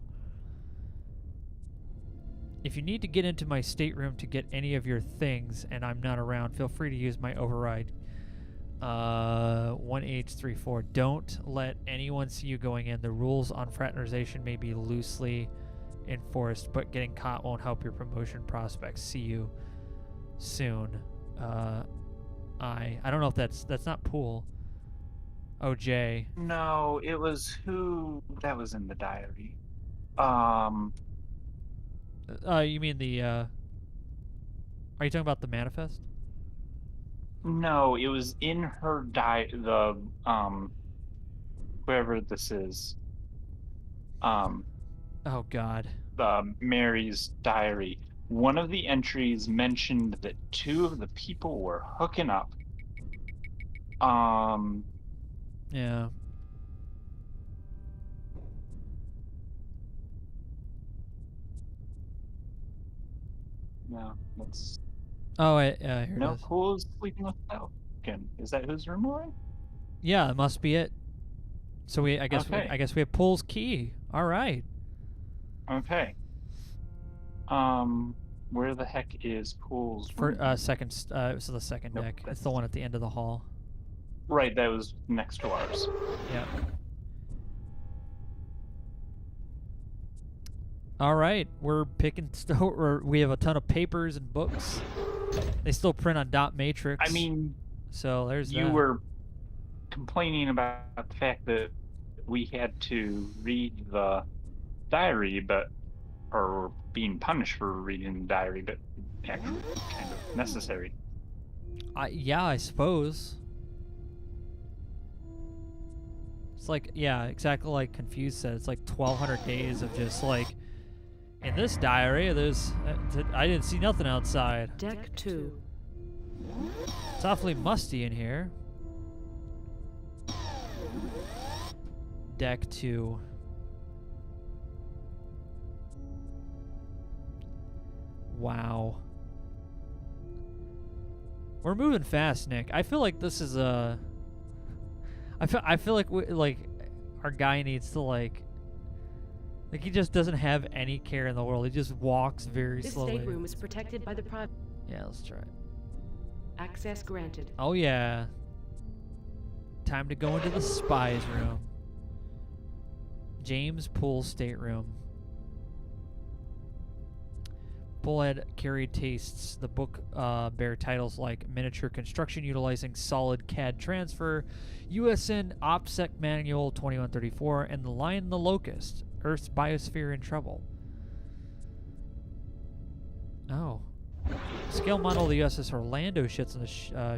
If you need to get into my stateroom to get any of your things and I'm not around, feel free to use my override. 1H34. Don't let anyone see you going in. The rules on fraternization may be loosely enforced, but getting caught won't help your promotion prospects. See you soon. I don't know if that's not Pool. Oh, Jay. No, it was who that was in the diary. You mean the are you talking about the manifest? No, it was in her whoever this is. Oh God. Mary's diary. One of the entries mentioned that two of the people were hooking up. Yeah. No, that's. Oh, here it No, is. Pool's sleeping with Falcon. Is that whose room we're in? Yeah, it must be it. So I guess Okay. we have Pool's key. All right. Okay. Where the heck is Pool's room? For second, so the second Nope, deck. It's that's- the one at the end of the hall. Right, that was next to ours. Yeah. All right, we're picking. We have a ton of papers and books. They still print on dot matrix. I mean, so there's you that. were complaining about the fact that we had to read the diary, or being punished for reading the diary, but actually kind of necessary. Yeah, I suppose. It's like, yeah, exactly like Confused said. It's like 1,200 days of just like, in this diary, there's, I didn't see nothing outside. Deck 2. It's awfully musty in here. Deck 2. Wow. We're moving fast, Nick. I feel like this is a. I feel like our guy needs to like he just doesn't have any care in the world. He just walks very This slowly. stateroom is protected by the private. Yeah, let's try it. Access granted. Oh yeah. Time to go into the spy's room. James Pool's stateroom. Pool had carried tastes. The book bear titles like Miniature Construction Utilizing Solid CAD Transfer, USN OPSEC Manual 2134, and The Lion and the Locust, Earth's Biosphere in Trouble. Oh. Scale model of the USS Orlando sits on the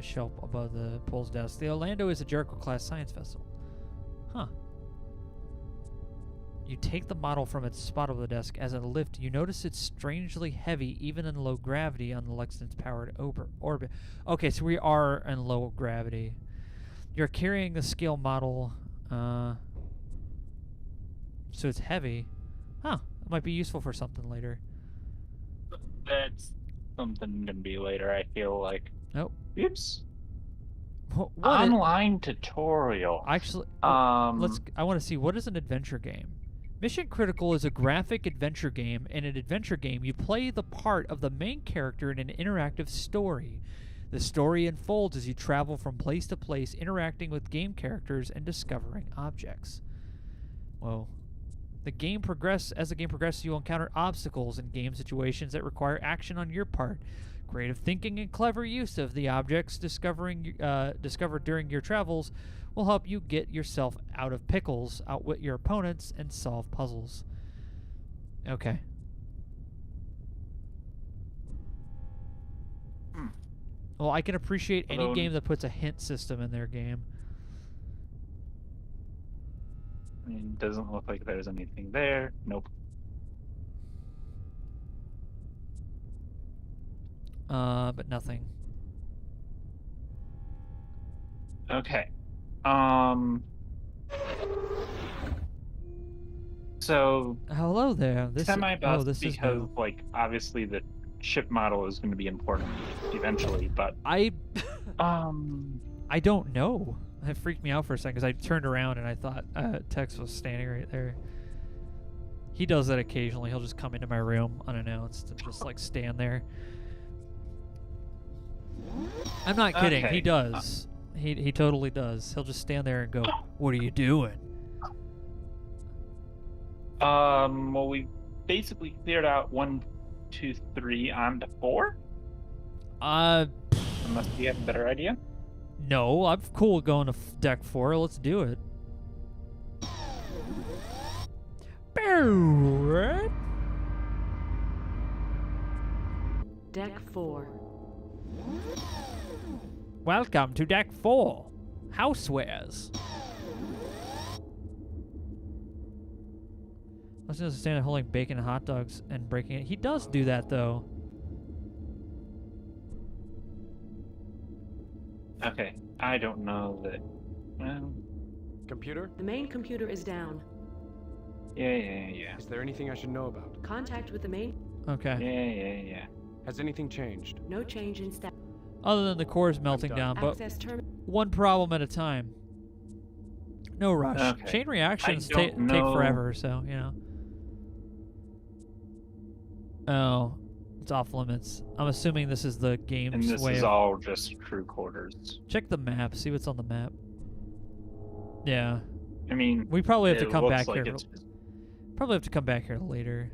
shelf above the Pool's desk. The Orlando is a Jericho-class science vessel. Huh. You take the model from its spot over the desk. As a lift, you notice it's strangely heavy, even in low gravity on the Lexington's powered orbit. Okay, so we are in low gravity. You're carrying the scale model, so it's heavy. Huh, It might be useful for something later. That's something gonna be later, I feel like. Nope. Oops. What Online tutorial. Actually, I want to see, what is an adventure game? Mission Critical is a graphic adventure game. In an adventure game, you play the part of the main character in an interactive story. The story unfolds as you travel from place to place, interacting with game characters and discovering objects. Well, as the game progresses, you'll encounter obstacles and game situations that require action on your part. Creative thinking and clever use of the objects discovered during your travels will help you get yourself out of pickles, outwit your opponents, and solve puzzles. Okay. Well, I can appreciate any game that puts a hint system in their game. I mean, it doesn't look like there's anything there. Nope. But nothing. Okay. So hello there. This semi-bus this is because new. like obviously the ship model is going to be important eventually, but I don't know. It freaked me out for a second because I turned around and I thought Tex was standing right there. He does that occasionally. He'll just come into my room unannounced and just like stand there. I'm not kidding. Okay. He does. He totally does. He'll just stand there and go, "What are you doing?" Well, we basically cleared out 1, 2, 3 on to 4. Unless you have a better idea. No, I'm cool going to deck 4. Let's do it. Deck 4. Welcome to deck 4. Housewares. I was just standing holding bacon and hot dogs and breaking it. He does do that though. Okay, I don't know that. Computer? The main computer is down. Yeah. Is there anything I should know about? Contact with the main. Okay. Yeah. Has anything changed? No change in status. Other than the cores melting down, but one problem at a time. No rush. Okay. Chain reactions take forever, so, you know. Oh, it's off limits. I'm assuming this is the game's And this way is of... all just crew quarters. Check the map. See what's on the map. Yeah. I mean, we probably have to it come looks back like here. it's- Probably have to come back here later.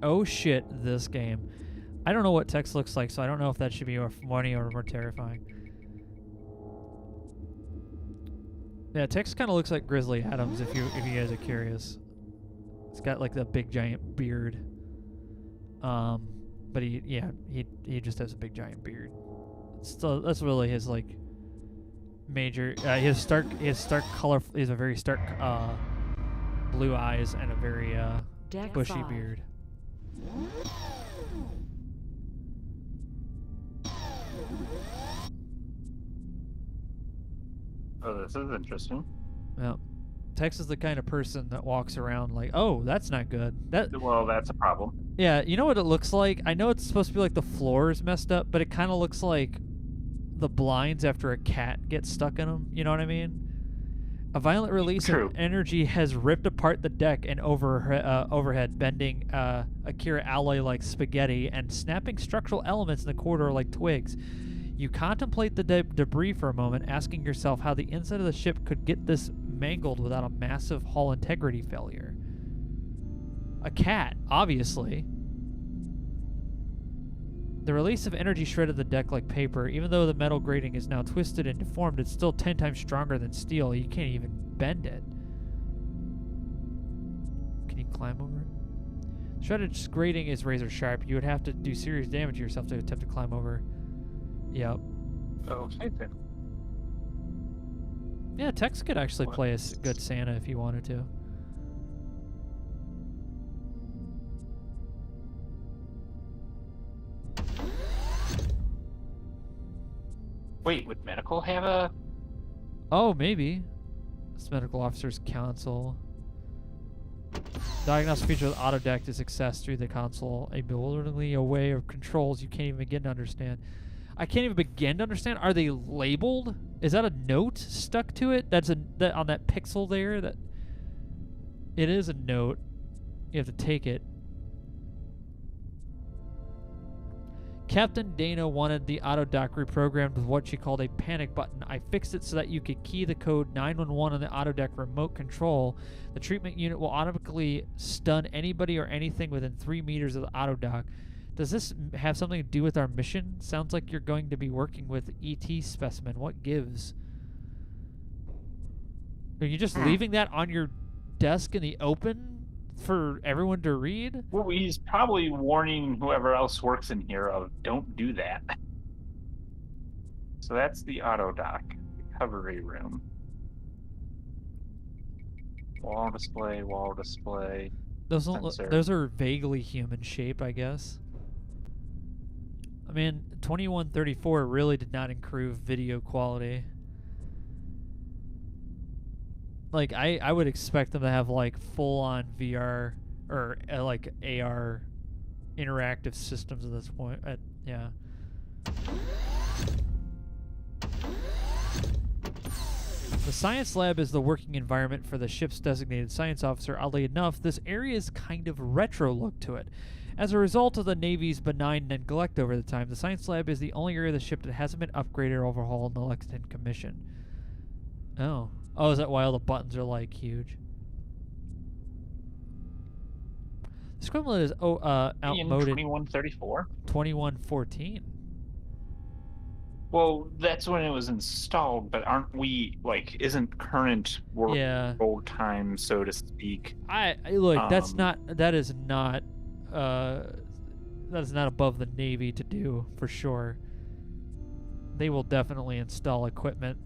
Oh shit, this game. I don't know what text looks like, so I don't know if that should be more funny or more terrifying. Yeah, text kind of looks like Grizzly Adams if you guys are curious. He's got like the big giant beard. But he just has a big giant beard. So that's really his like major. He has stark color. He has a very stark blue eyes and a very bushy 5. beard. Oh, this is interesting. Yeah. Tex is the kind of person that walks around like, oh, that's not good. Well, that's a problem. Yeah, you know what it looks like? I know it's supposed to be like the floor is messed up, but it kind of looks like the blinds after a cat gets stuck in them. You know what I mean? A violent release of energy has ripped apart the deck and overhead, bending Akira alloy like spaghetti and snapping structural elements in the corridor like twigs. You contemplate the debris for a moment, asking yourself how the inside of the ship could get this mangled without a massive hull integrity failure. A cat, obviously. The release of energy shredded the deck like paper. Even though the metal grating is now twisted and deformed, it's still 10 times stronger than steel. You can't even bend it. Can you climb over it? Shredded grating is razor sharp. You would have to do serious damage to yourself to attempt to climb over. Yep. Okay then. Yeah, Tex could actually play a good Santa if he wanted to. Wait, would medical have a... Oh, maybe. It's Medical Officers Council. Diagnostic feature of the autodeck is accessed through the console. A bewilderingly array of controls you can't even begin to understand. I can't even begin to understand. Are they labeled? Is that a note stuck to it? That's that on that pixel there. That it is a note. You have to take it. Captain Dana wanted the autodock reprogrammed with what she called a panic button. I fixed it so that you could key the code 911 on the autodeck remote control. The treatment unit will automatically stun anybody or anything within 3 meters of the autodock. Does this have something to do with our mission? Sounds like you're going to be working with ET specimen. What gives? Are you just leaving that on your desk in the open for everyone to read? Well, he's probably warning whoever else works in here of don't do that. So that's the auto dock recovery room. Wall display, wall display. Those don't look, those are vaguely human shape, I guess. I mean, 2134 really did not improve video quality. Like, I would expect them to have, like, full-on VR or, like, AR interactive systems at this point. Yeah. The science lab is the working environment for the ship's designated science officer. Oddly enough, this area is kind of retro look to it. As a result of the Navy's benign neglect over the time, the science lab is the only area of the ship that hasn't been upgraded or overhauled in the Lexington Commission. Oh. Oh, is that why all the buttons are, like, huge? The scribbler is outmoded. 2134? 2114. Well, that's when it was installed, but aren't we, like, isn't current world time, so to speak? Look, that is not above the Navy to do, for sure. They will definitely install equipment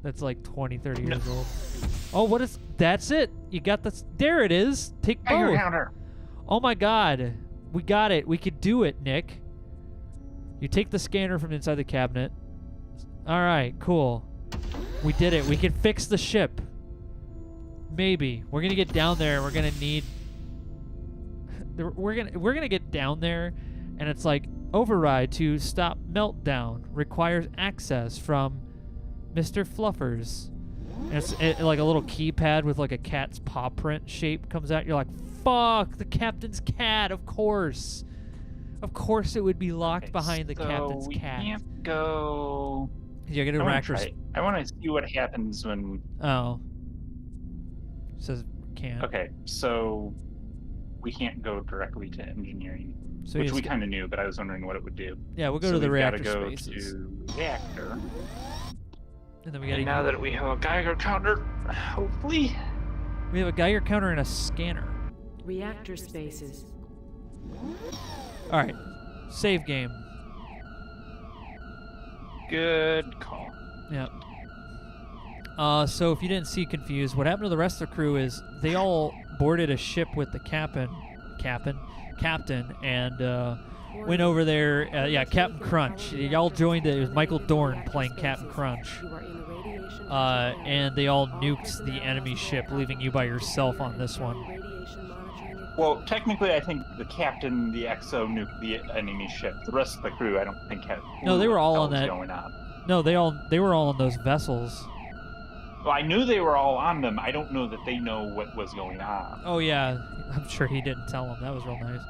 that's like 20, 30 years old. Oh, what is... That's it. You got this. There it is. Take both. Counter. Oh, my God. We got it. We could do it, Nick. You take the scanner from inside the cabinet. All right, cool. We did it. We can fix the ship. Maybe. We're going to get down there, and we're going to need... We're gonna get down there, and it's like, override to stop meltdown. Requires access from... Mr. Fluffers. And it's like a little keypad with like a cat's paw print shape comes out. You're like, fuck, the captain's cat, of course. Of course it would be locked behind the captain's cat. We can't go... You get a reactor. I want to see what happens when... Oh. It says can't. Okay, so we can't go directly to engineering, so which we kind of knew, but I was wondering what it would do. Yeah, we'll go to the reactor spaces. spaces. Go to reactor. And then we gotta now that we have a Geiger counter, hopefully. We have a Geiger counter and a scanner. Reactor spaces. Alright. Save game. Good call. Yep. So if you didn't see confused, what happened to the rest of the crew is they all boarded a ship with the captain, and went over there. Yeah, Captain Crunch. Y'all joined it. It was Michael Dorn playing Captain Crunch. And they all nuked the enemy ship, leaving you by yourself on this one. Well, technically, I think the captain, the XO, nuked the enemy ship. The rest of the crew, I don't think had. No, they were all on that. Going on. No, they were all on those vessels. Well, I knew they were all on them. I don't know that they know what was going on. Oh yeah, I'm sure he didn't tell them. That was real nice.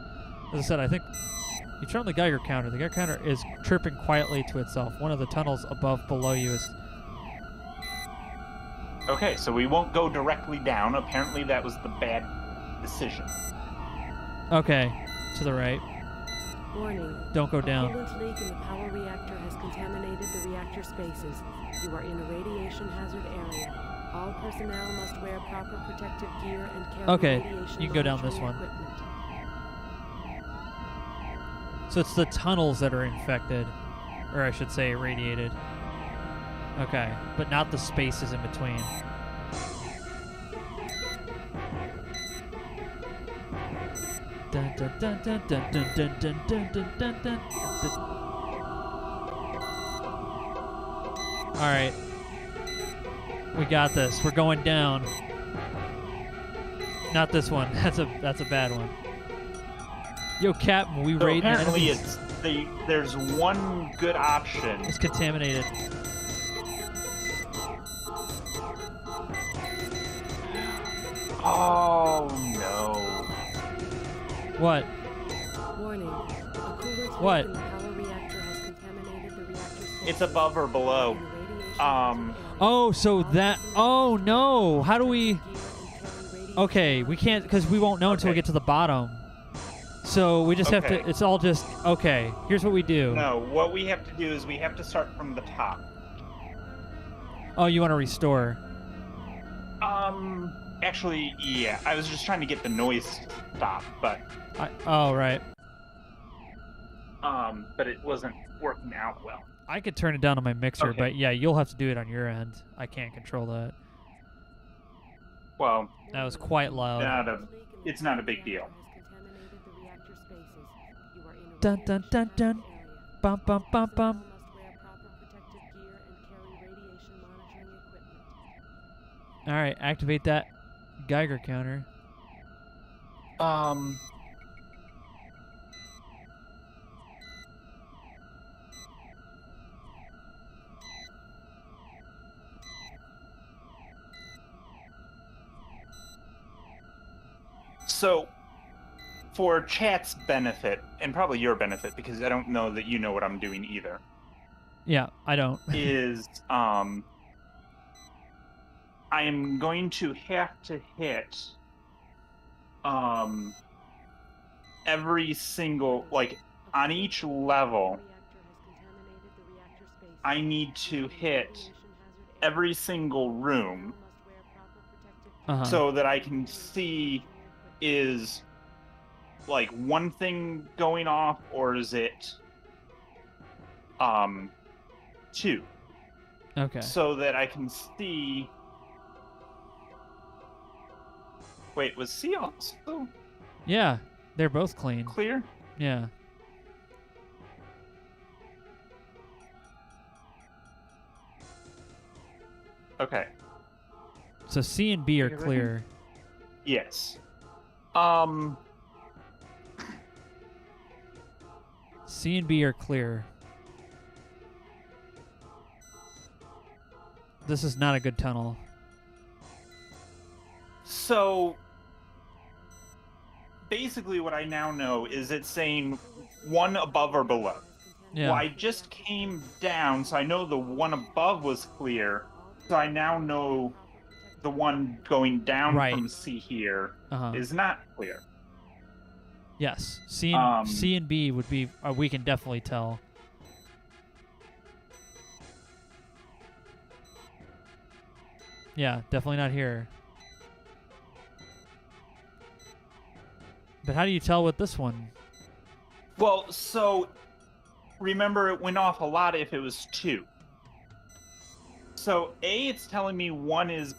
As I said, I think you turn on the Geiger counter. The Geiger counter is chirping quietly to itself. One of the tunnels below you is. Okay, so we won't go directly down. Apparently, that was the bad decision. Okay, to the right. Warning. Don't go down. A coolant leak in the power reactor has contaminated the reactor spaces. You are in a radiation hazard area. All personnel must wear proper protective gear and carry radiation you can go down this one. Equipment. So it's the tunnels that are infected, or I should say irradiated. Okay, but not the spaces in between. Dun, dun, dun, dun, dun, dun, dun, dun, dun, dun, dun, dun. All right, we got this. We're going down. not this one. That's a bad one. Yo, Captain, we So raid apparently enemies. there's one good option. It's contaminated. Oh no. What? Warning. A coolant What? leak in the power reactor has contaminated the reactor spaces. It's above or below. And radiation Um, hazard area. Oh, so that. Oh no! How do we? Okay, we can't because we won't know until we Okay. get to the bottom. So we just have to. Okay. It's all just okay. Here's what we do. No, what we have to do is we have to start from the top. Oh, you want to restore? Actually, yeah. I was just trying to get the noise to stop, but Oh, right. but it wasn't working out well. I could turn it down on my mixer, Okay. but yeah, you'll have to do it on your end. I can't control that. Well, That was quite loud. it's not a big deal. Dun dun dun dun. Bum bum bum bum. All right, activate that Geiger counter. So, for chat's benefit, and probably your benefit, because I don't know that you know what I'm doing either, Yeah, I don't. is I am going to have to hit every single, like, on each level, I need to hit every single room Uh-huh. so that I can see is like one thing going off or is it two, Okay. so that I can see. Wait, was C also Yeah, they're both clean. clear? Yeah. Okay. So C and B are You ready? clear. Yes. C and B are clear. This is not a good tunnel. So basically what I now know is it's saying one above or below. Yeah. Well, I just came down, so I know the one above was clear. So I now know the one going down Right. from C here Uh-huh. is not clear. Yes. C and B would be. We can definitely tell. Yeah, definitely not here. But how do you tell with this one? Well, so remember it went off a lot if it was two. So A, it's telling me one is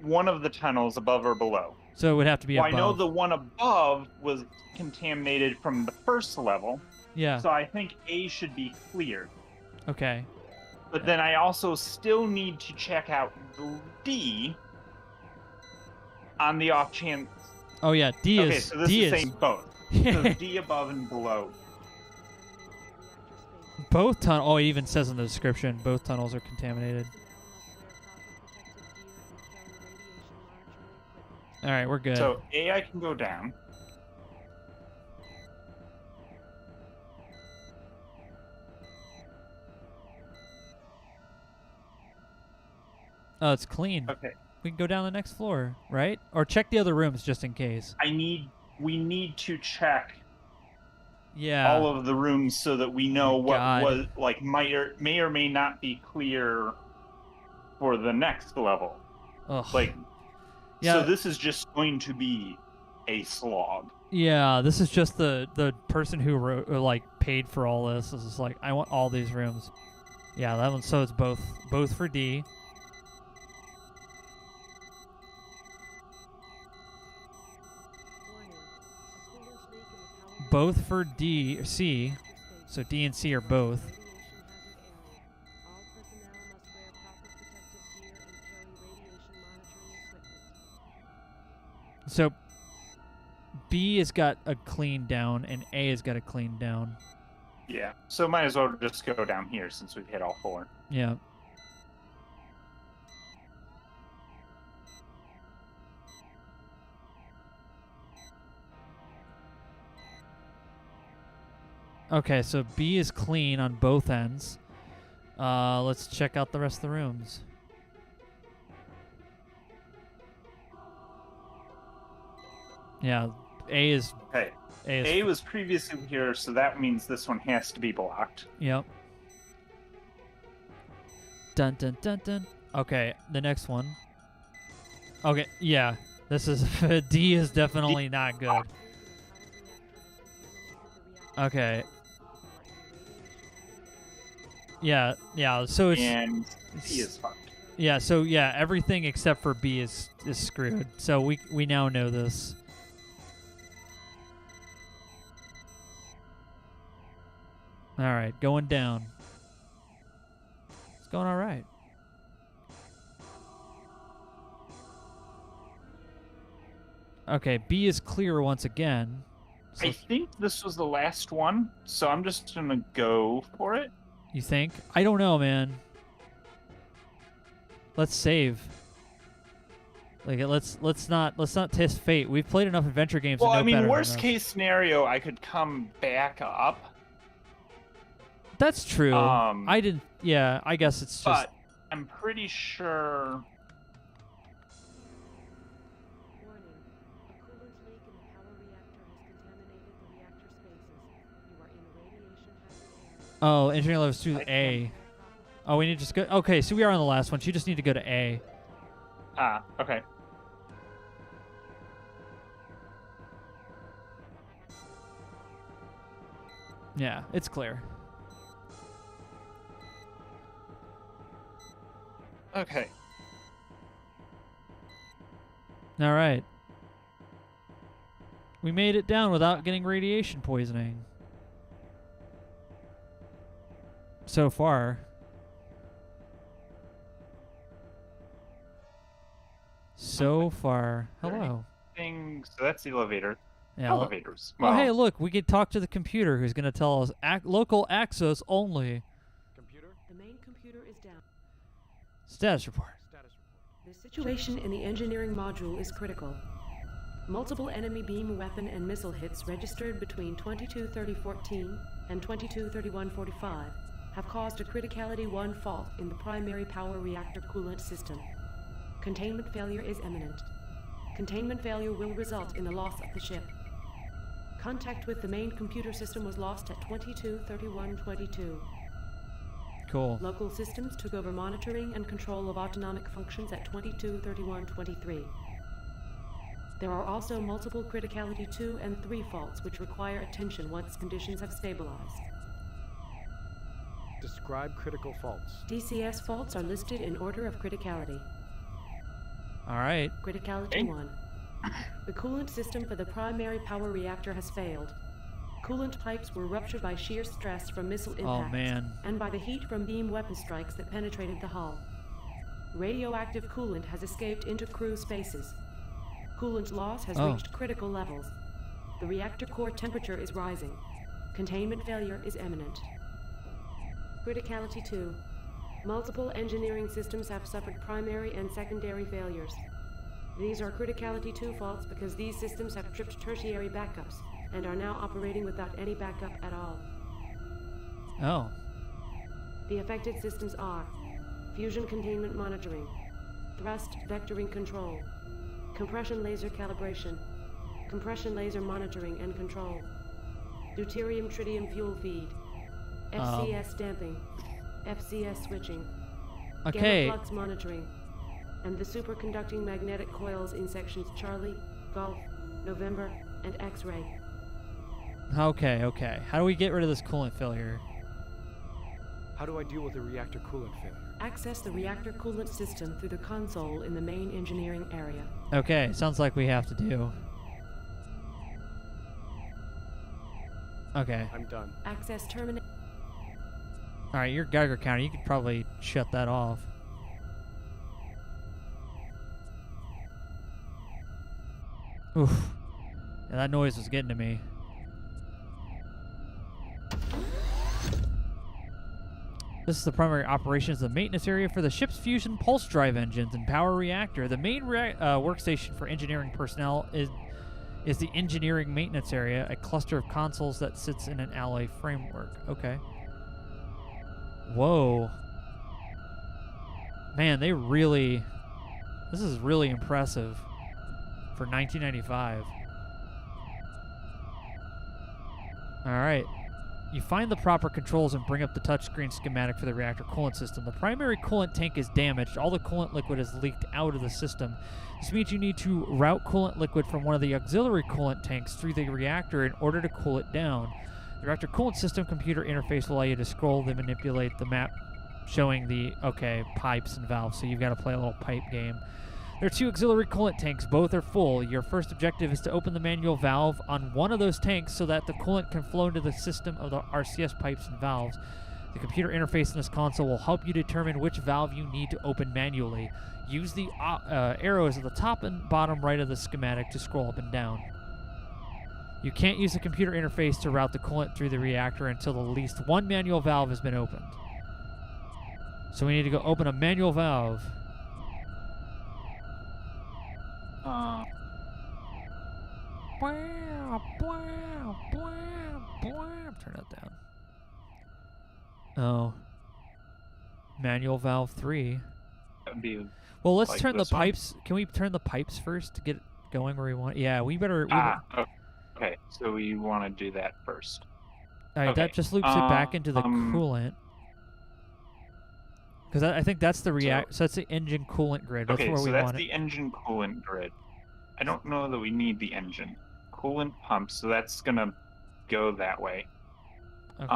one of the tunnels above or below. So it would have to be Well, above. I know the one above was contaminated from the first level, Yeah. so I think A should be clear. Okay. But then I also still need to check out the D on the off chance. Oh yeah, D Okay, is so this D is is saying both. So D above and below. both tunnel. Oh, it even says in the description both tunnels are contaminated. All right, we're good. So A, I can go down. Oh, it's clean. Okay. We can go down the next floor, right? Or check the other rooms just in case. We need to check Yeah. all of the rooms so that we know what God. was like may or may not be clear for the next level. Ugh. Like, Yeah. so this is just going to be a slog. Yeah, this is just the person who wrote or, like paid for all this. This is like I want all these rooms. Yeah, that one. So it's both for D. Both for D or C. So D and C are both. So B has got a clean down, and A has got a clean down. Yeah. So might as well just go down here since we've hit all 4. Yeah. Okay, so B is clean on both ends. Let's check out the rest of the rooms. Yeah, A is... Okay. A was previously here, so that means this one has to be blocked. Yep. Dun dun dun dun. Okay, the next one. Okay, yeah. This is... D is definitely not good. Okay. Yeah, so it's... And B is fucked. Yeah, so yeah, everything except for B is screwed. So we now know this. All right, going down. It's going all right. Okay, B is clear once again. So I think this was the last one, so I'm just gonna go for it. You think? I don't know, man. Let's save. Like, let's not test fate. We've played enough adventure games. Well, to know I mean, better worst than case scenario, I could come back up. That's true. I didn't. Yeah, I guess it's just. But I'm pretty sure. Warning. A coolant leak in the power reactor has contaminated the reactor spaces. You are in radiation hazard area. Oh, engineering levels to A. Oh, we need to just go. Okay, so we are on the last one. So you just need to go to A. Ah, okay. Yeah, it's clear. Okay. All right. We made it down without getting radiation poisoning. So far. So far. Hello. So that's the elevator. Yeah, Elevators. Oh, hey, look, we could talk to the computer who's going to tell us local access only. Computer? The main computer is down. Status report. Status report. The situation in the engineering module is critical. Multiple enemy beam weapon and missile hits registered between 22:30:14 and 22:31:45 have caused a criticality 1 fault in the primary power reactor coolant system. Containment failure is imminent. Containment failure will result in the loss of the ship. Contact with the main computer system was lost at 22:31:22. Cool. Local systems took over monitoring and control of autonomic functions at 22:31:23. There are also multiple criticality 2 and 3 faults which require attention once conditions have stabilized. Describe critical faults. DCS faults are listed in order of criticality. All right. Criticality 1. The coolant system for the primary power reactor has failed. Coolant pipes were ruptured by shear stress from missile impacts Oh, man. and by the heat from beam weapon strikes that penetrated the hull. Radioactive coolant has escaped into crew spaces. Coolant loss has reached critical levels. The reactor core temperature is rising. Containment failure is imminent. Criticality 2. Multiple engineering systems have suffered primary and secondary failures. These are criticality 2 faults because these systems have tripped tertiary backups and are now operating without any backup at all. Oh. The affected systems are fusion containment monitoring, thrust vectoring control, compression laser calibration, compression laser monitoring and control, deuterium tritium fuel feed, FCS damping, FCS switching, Okay. gamma flux monitoring, and the superconducting magnetic coils in sections Charlie, Golf, November, and X-ray. Okay. How do we get rid of this coolant failure? How do I deal with the reactor coolant failure? Access the reactor coolant system through the console in the main engineering area. Okay, sounds like we have to do. Okay. I'm done. Access terminal. All right, your Geiger counter, you could probably shut that off. Oof. Yeah, that noise was getting to me. This is the primary operations of the maintenance area for the ship's fusion pulse drive engines and power reactor. The main workstation for engineering personnel is the engineering maintenance area, a cluster of consoles that sits in an alloy framework. Okay. Whoa. Man, this is really impressive for 1995. All right. You find the proper controls and bring up the touchscreen schematic for the reactor coolant system. The primary coolant tank is damaged. All the coolant liquid is leaked out of the system. This means you need to route coolant liquid from one of the auxiliary coolant tanks through the reactor in order to cool it down. The reactor coolant system computer interface will allow you to scroll and manipulate the map showing the, pipes and valves. So you've got to play a little pipe game. There are 2 auxiliary coolant tanks. Both are full. Your first objective is to open the manual valve on one of those tanks so that the coolant can flow into the system of the RCS pipes and valves. The computer interface in this console will help you determine which valve you need to open manually. Use the arrows at the top and bottom right of the schematic to scroll up and down. You can't use the computer interface to route the coolant through the reactor until at least one manual valve has been opened. So we need to go open a manual valve. Turn that down. Oh. Manual valve 3. That'd be well, let's like turn the this one? pipes. Can we turn the pipes first to get it going where we want? Yeah, we better. Okay, so we want to do that first. All right, Okay, that just loops it back into the coolant. Because I think that's the react. So that's the engine coolant grid. That's Okay, where so we that's want the it. engine coolant grid. I don't know that we need the engine coolant pump, so that's gonna go that way. Okay.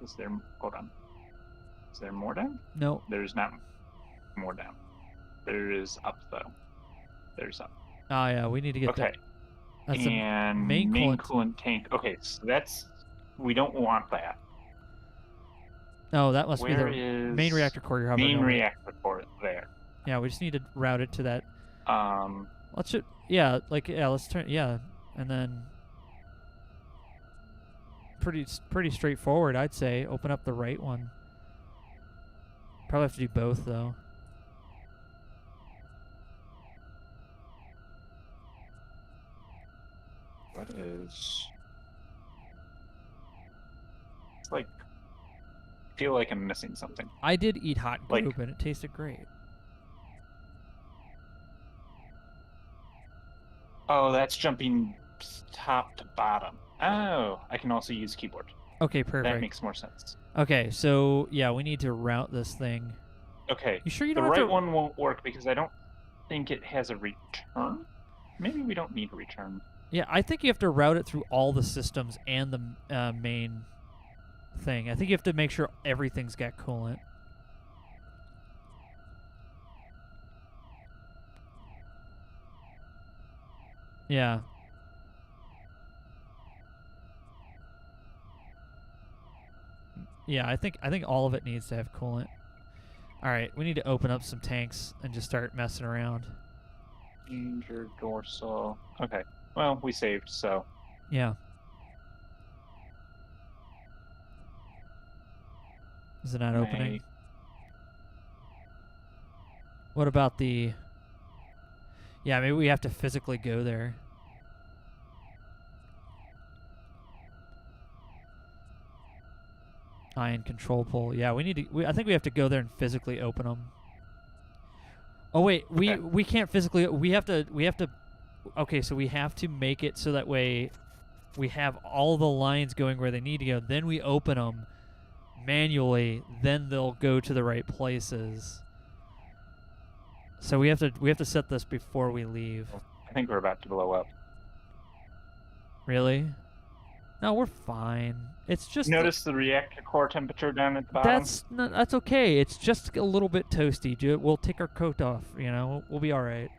Is there? Hold on. Is there more down? No. There's not more down. There is up though. There's up. Oh yeah, we need to get Okay. that. That's And the main coolant. coolant tank. Okay, so that's we don't want that. No, that must Where be the is main reactor core you're hovering main over. reactor core there. Yeah, we just need to route it to that. Let's let's turn and then pretty straightforward, I'd say. Open up the right one. Probably have to do both though. What is? It's like I feel like I'm missing something. I did eat hot Like- goop and it tasted great. Oh, that's jumping top to bottom. Oh, I can also use keyboard. Okay, perfect. That makes more sense. Okay, so yeah, we need to route this thing. Okay. You sure you the don't have right to? one won't work because I don't think it has a return. Maybe we don't need a return. Yeah, I think you have to route it through all the systems and the main thing. I think you have to make sure everything's got coolant. Yeah. Yeah, I think all of it needs to have coolant. All right, we need to open up some tanks and just start messing around. Danger dorsal. Okay. Well, we saved, so. Yeah. Is it not opening? Right. What about the... Yeah, maybe we have to physically go there. Ion control pole. Yeah, we need to... I think we have to go there and physically open them. Oh, wait. Okay. We can't physically... We have to... Okay, so we have to make it so that way we have all the lines going where they need to go. Then we open them manually. Then they'll go to the right places. So we have to set this before we leave. I think we're about to blow up. Really? No, we're fine. It's just Notice the reactor core temperature down at the bottom? that's okay. It's just a little bit toasty. We'll take our coat off. You know, we'll be all right.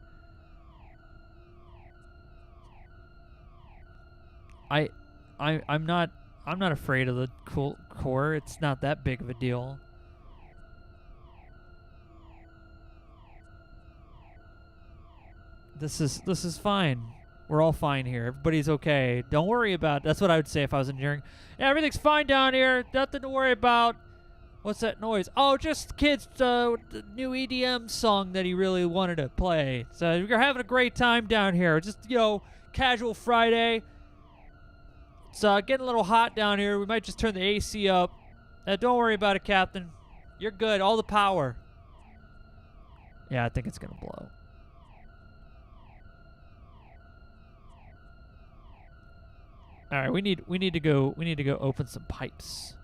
I'm not afraid of the cool core. It's not that big of a deal. This is fine. We're all fine here. Everybody's okay. Don't worry about it. That's what I would say if I was engineering. Yeah, everything's fine down here. Nothing to worry about. What's that noise? Oh, just kids, the new EDM song that he really wanted to play. So you're having a great time down here. Just, casual Friday. It's getting a little hot down here. We might just turn the AC up. Don't worry about it, Captain. You're good. All the power. Yeah, I think it's going to blow. All right, we need to go open some pipes.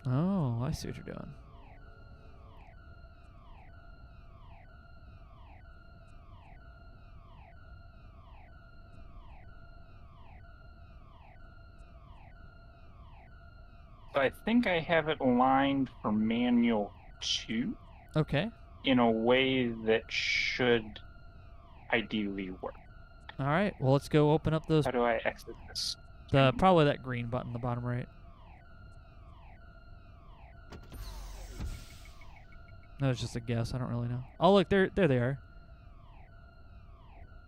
Oh, I see what you're doing. So I think I have it aligned for manual 2 Okay. in a way that should ideally work. All right. Well, let's go open up those. How do I exit this? Probably that green button in the bottom right. That was just a guess. I don't really know. Oh, look, there they are.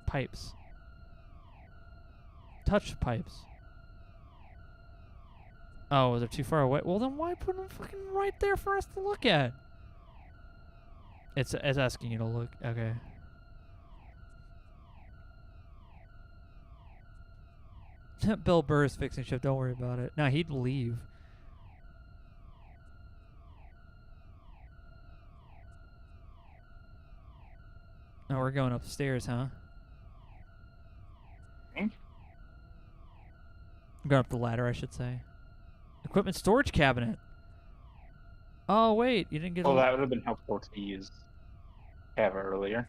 Pipes. Touch pipes. Oh, they're too far away. Well, then why put them fucking right there for us to look at? It's asking you to look. Okay. Bill Burr is fixing shit. Don't worry about it. No, he'd leave. Oh, we're going upstairs, huh? I'm going up the ladder, I should say. Equipment storage cabinet. Oh, wait. You didn't get Well, that would have been helpful to have earlier.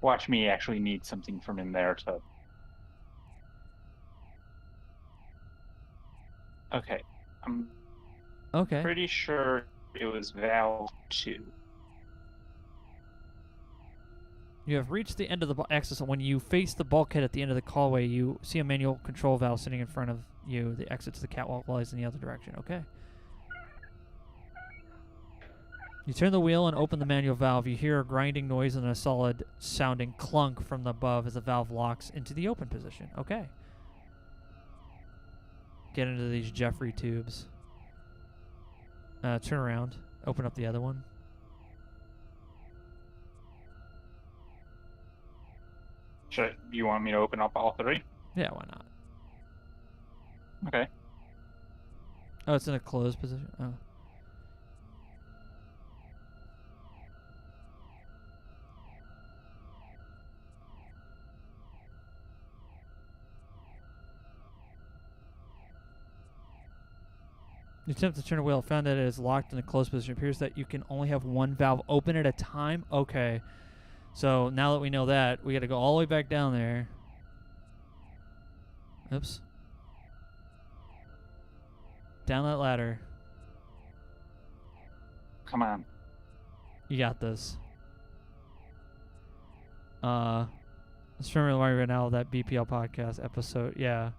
Watch me actually need something from in there to... Okay. I'm pretty sure it was valve 2. You have reached the end of the access. When you face the bulkhead at the end of the hallway, you see a manual control valve sitting in front of you. The exit to the catwalk lies in the other direction. Okay. You turn the wheel and open the manual valve. You hear a grinding noise and a solid sounding clunk from above as the valve locks into the open position. Okay. Get into these Jeffrey tubes. Turn around. Open up the other one. You want me to open up all 3? Yeah, why not? Okay. Oh, it's in a closed position? Oh. You attempt to turn a wheel, found that it is locked in a closed position. It appears that you can only have one valve open at a time. Okay. So now that we know that, we got to go all the way back down there. Oops. Down that ladder. Come on. You got this. Let's remember why right now that BPL podcast episode. Yeah.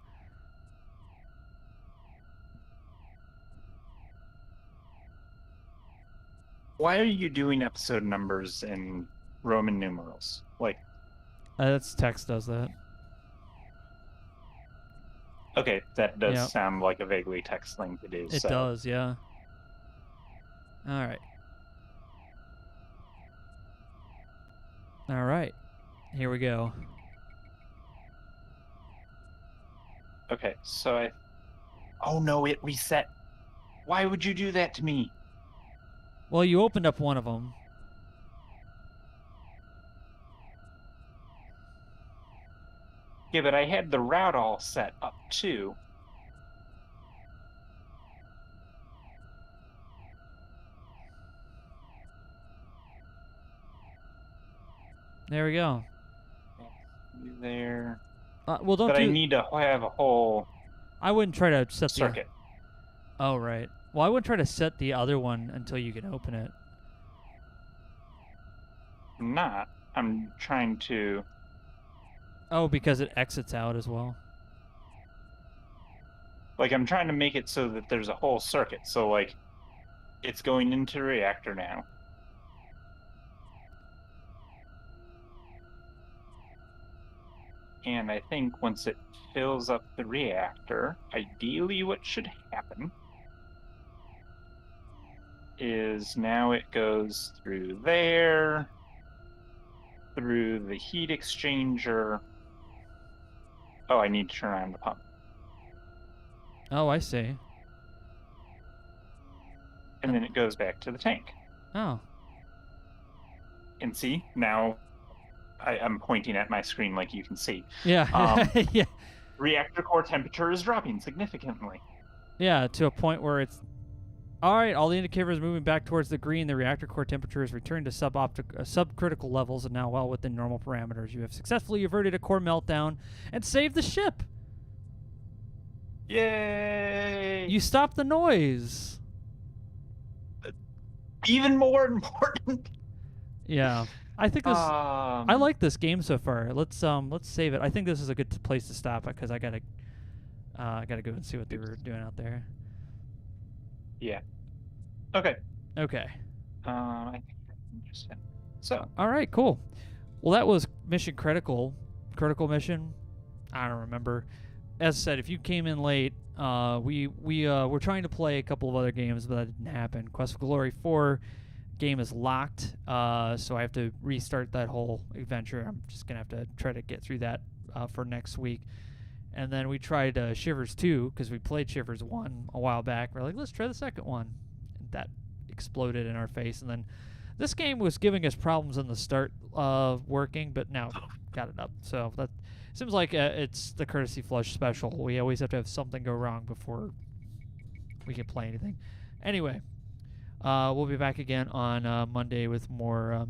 Why are you doing episode numbers in Roman numerals? Like, that's text does that. Okay, that does sound like a vaguely text thing to do. It does, yeah. All right. All right. Here we go. Okay, so oh no, it reset. Why would you do that to me? Well, you opened up one of them. Yeah, but I had the route all set up too. There we go. There. Well, don't but do... I need to have a whole. I wouldn't try to set circuit. Oh, right. Well, I wouldn't try to set the other one until you can open it. I'm not. I'm trying to... Oh, because it exits out as well. Like, I'm trying to make it so that there's a whole circuit. So, like, it's going into the reactor now. And I think once it fills up the reactor, ideally what should happen is now it goes through there, through the heat exchanger. Oh, I need to turn on the pump. Oh, I see. And then it goes back to the tank. Oh. And see, now I'm pointing at my screen like you can see. Yeah. Yeah. Reactor core temperature is dropping significantly. Yeah, to a point where it's... All right, all the indicators moving back towards the green. The reactor core temperature has returned to subcritical levels and now well within normal parameters. You have successfully averted a core meltdown and saved the ship. Yay! You stopped the noise. Even more important. Yeah. I think this. I like this game so far. Let's save it. I think this is a good place to stop because I gotta go and see what they were doing out there. Yeah. Okay. Okay. I think that's interesting. So. All right. Cool. Well, that was mission critical mission. I don't remember. As I said, if you came in late, we were trying to play a couple of other games, but that didn't happen. Quest for Glory 4 game is locked, so I have to restart that whole adventure. I'm just gonna have to try to get through that for next week. And then we tried Shivers 2 because we played Shivers 1 a while back. We're like, let's try the second one. And that exploded in our face. And then this game was giving us problems in the start working, but now got it up. So that seems like it's the Courtesy Flush special. We always have to have something go wrong before we can play anything. Anyway, we'll be back again on Monday with more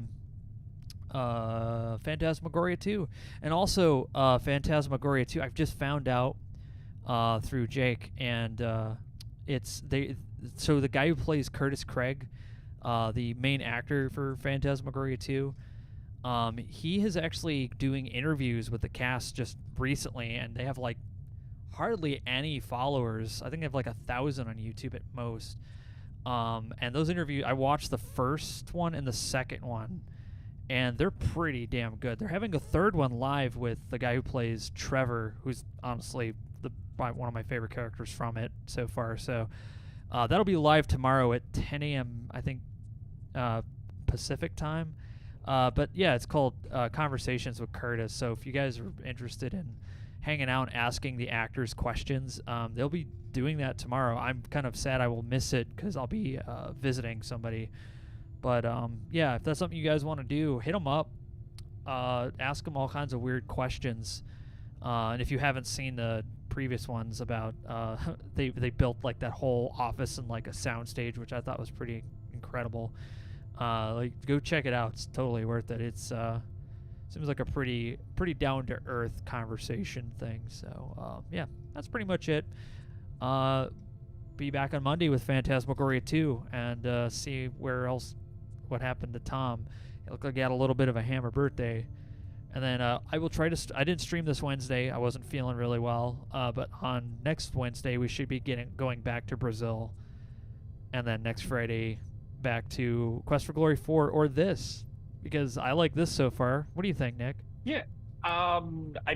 Phantasmagoria 2. And also Phantasmagoria 2, I've just found out through Jake, and so the guy who plays Curtis Craig, the main actor for Phantasmagoria 2, he is actually doing interviews with the cast just recently, and they have like hardly any followers. I think they have like 1,000 on YouTube at most. And those interviews, I watched the first one and the second one, and they're pretty damn good. They're having a third one live with the guy who plays Trevor, who's honestly one of my favorite characters from it so far. So that'll be live tomorrow at 10 a.m. I think Pacific time. But yeah, it's called Conversations with Curtis. So if you guys are interested in hanging out and asking the actors questions, they'll be doing that tomorrow. I'm kind of sad I will miss it because I'll be visiting somebody. But yeah, if that's something you guys want to do, hit them up. Ask them all kinds of weird questions. And if you haven't seen the previous ones about, they built like that whole office and like a soundstage, which I thought was pretty incredible. Like go check it out. It's totally worth it. It's seems like a pretty down to earth conversation thing. So yeah, that's pretty much it. Be back on Monday with Phantasmagoria 2 and see what happened to Tom. It looked like he had a little bit of a hammer birthday. And then I will try to... I didn't stream this Wednesday. I wasn't feeling really well. But on next Wednesday, we should be going back to Brazil. And then next Friday, back to Quest for Glory 4 or this. Because I like this so far. What do you think, Nick? Yeah. I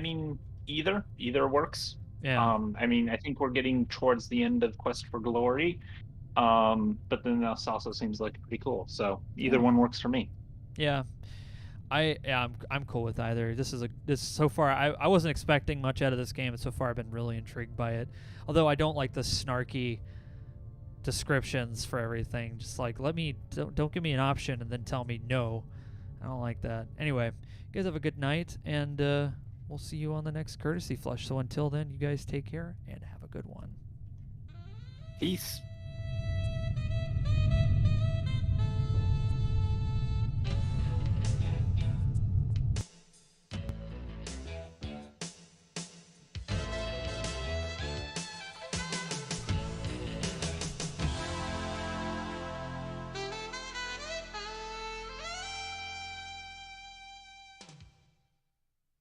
mean, either works. Yeah. I mean, I think we're getting towards the end of Quest for Glory. But then this also seems like pretty cool. So either one works for me. Yeah. I'm cool with either. This so far I wasn't expecting much out of this game, and so far I've been really intrigued by it. Although I don't like the snarky descriptions for everything. Just like don't give me an option and then tell me no. I don't like that. Anyway, you guys have a good night, and we'll see you on the next Courtesy Flush. So until then, you guys take care and have a good one. Peace.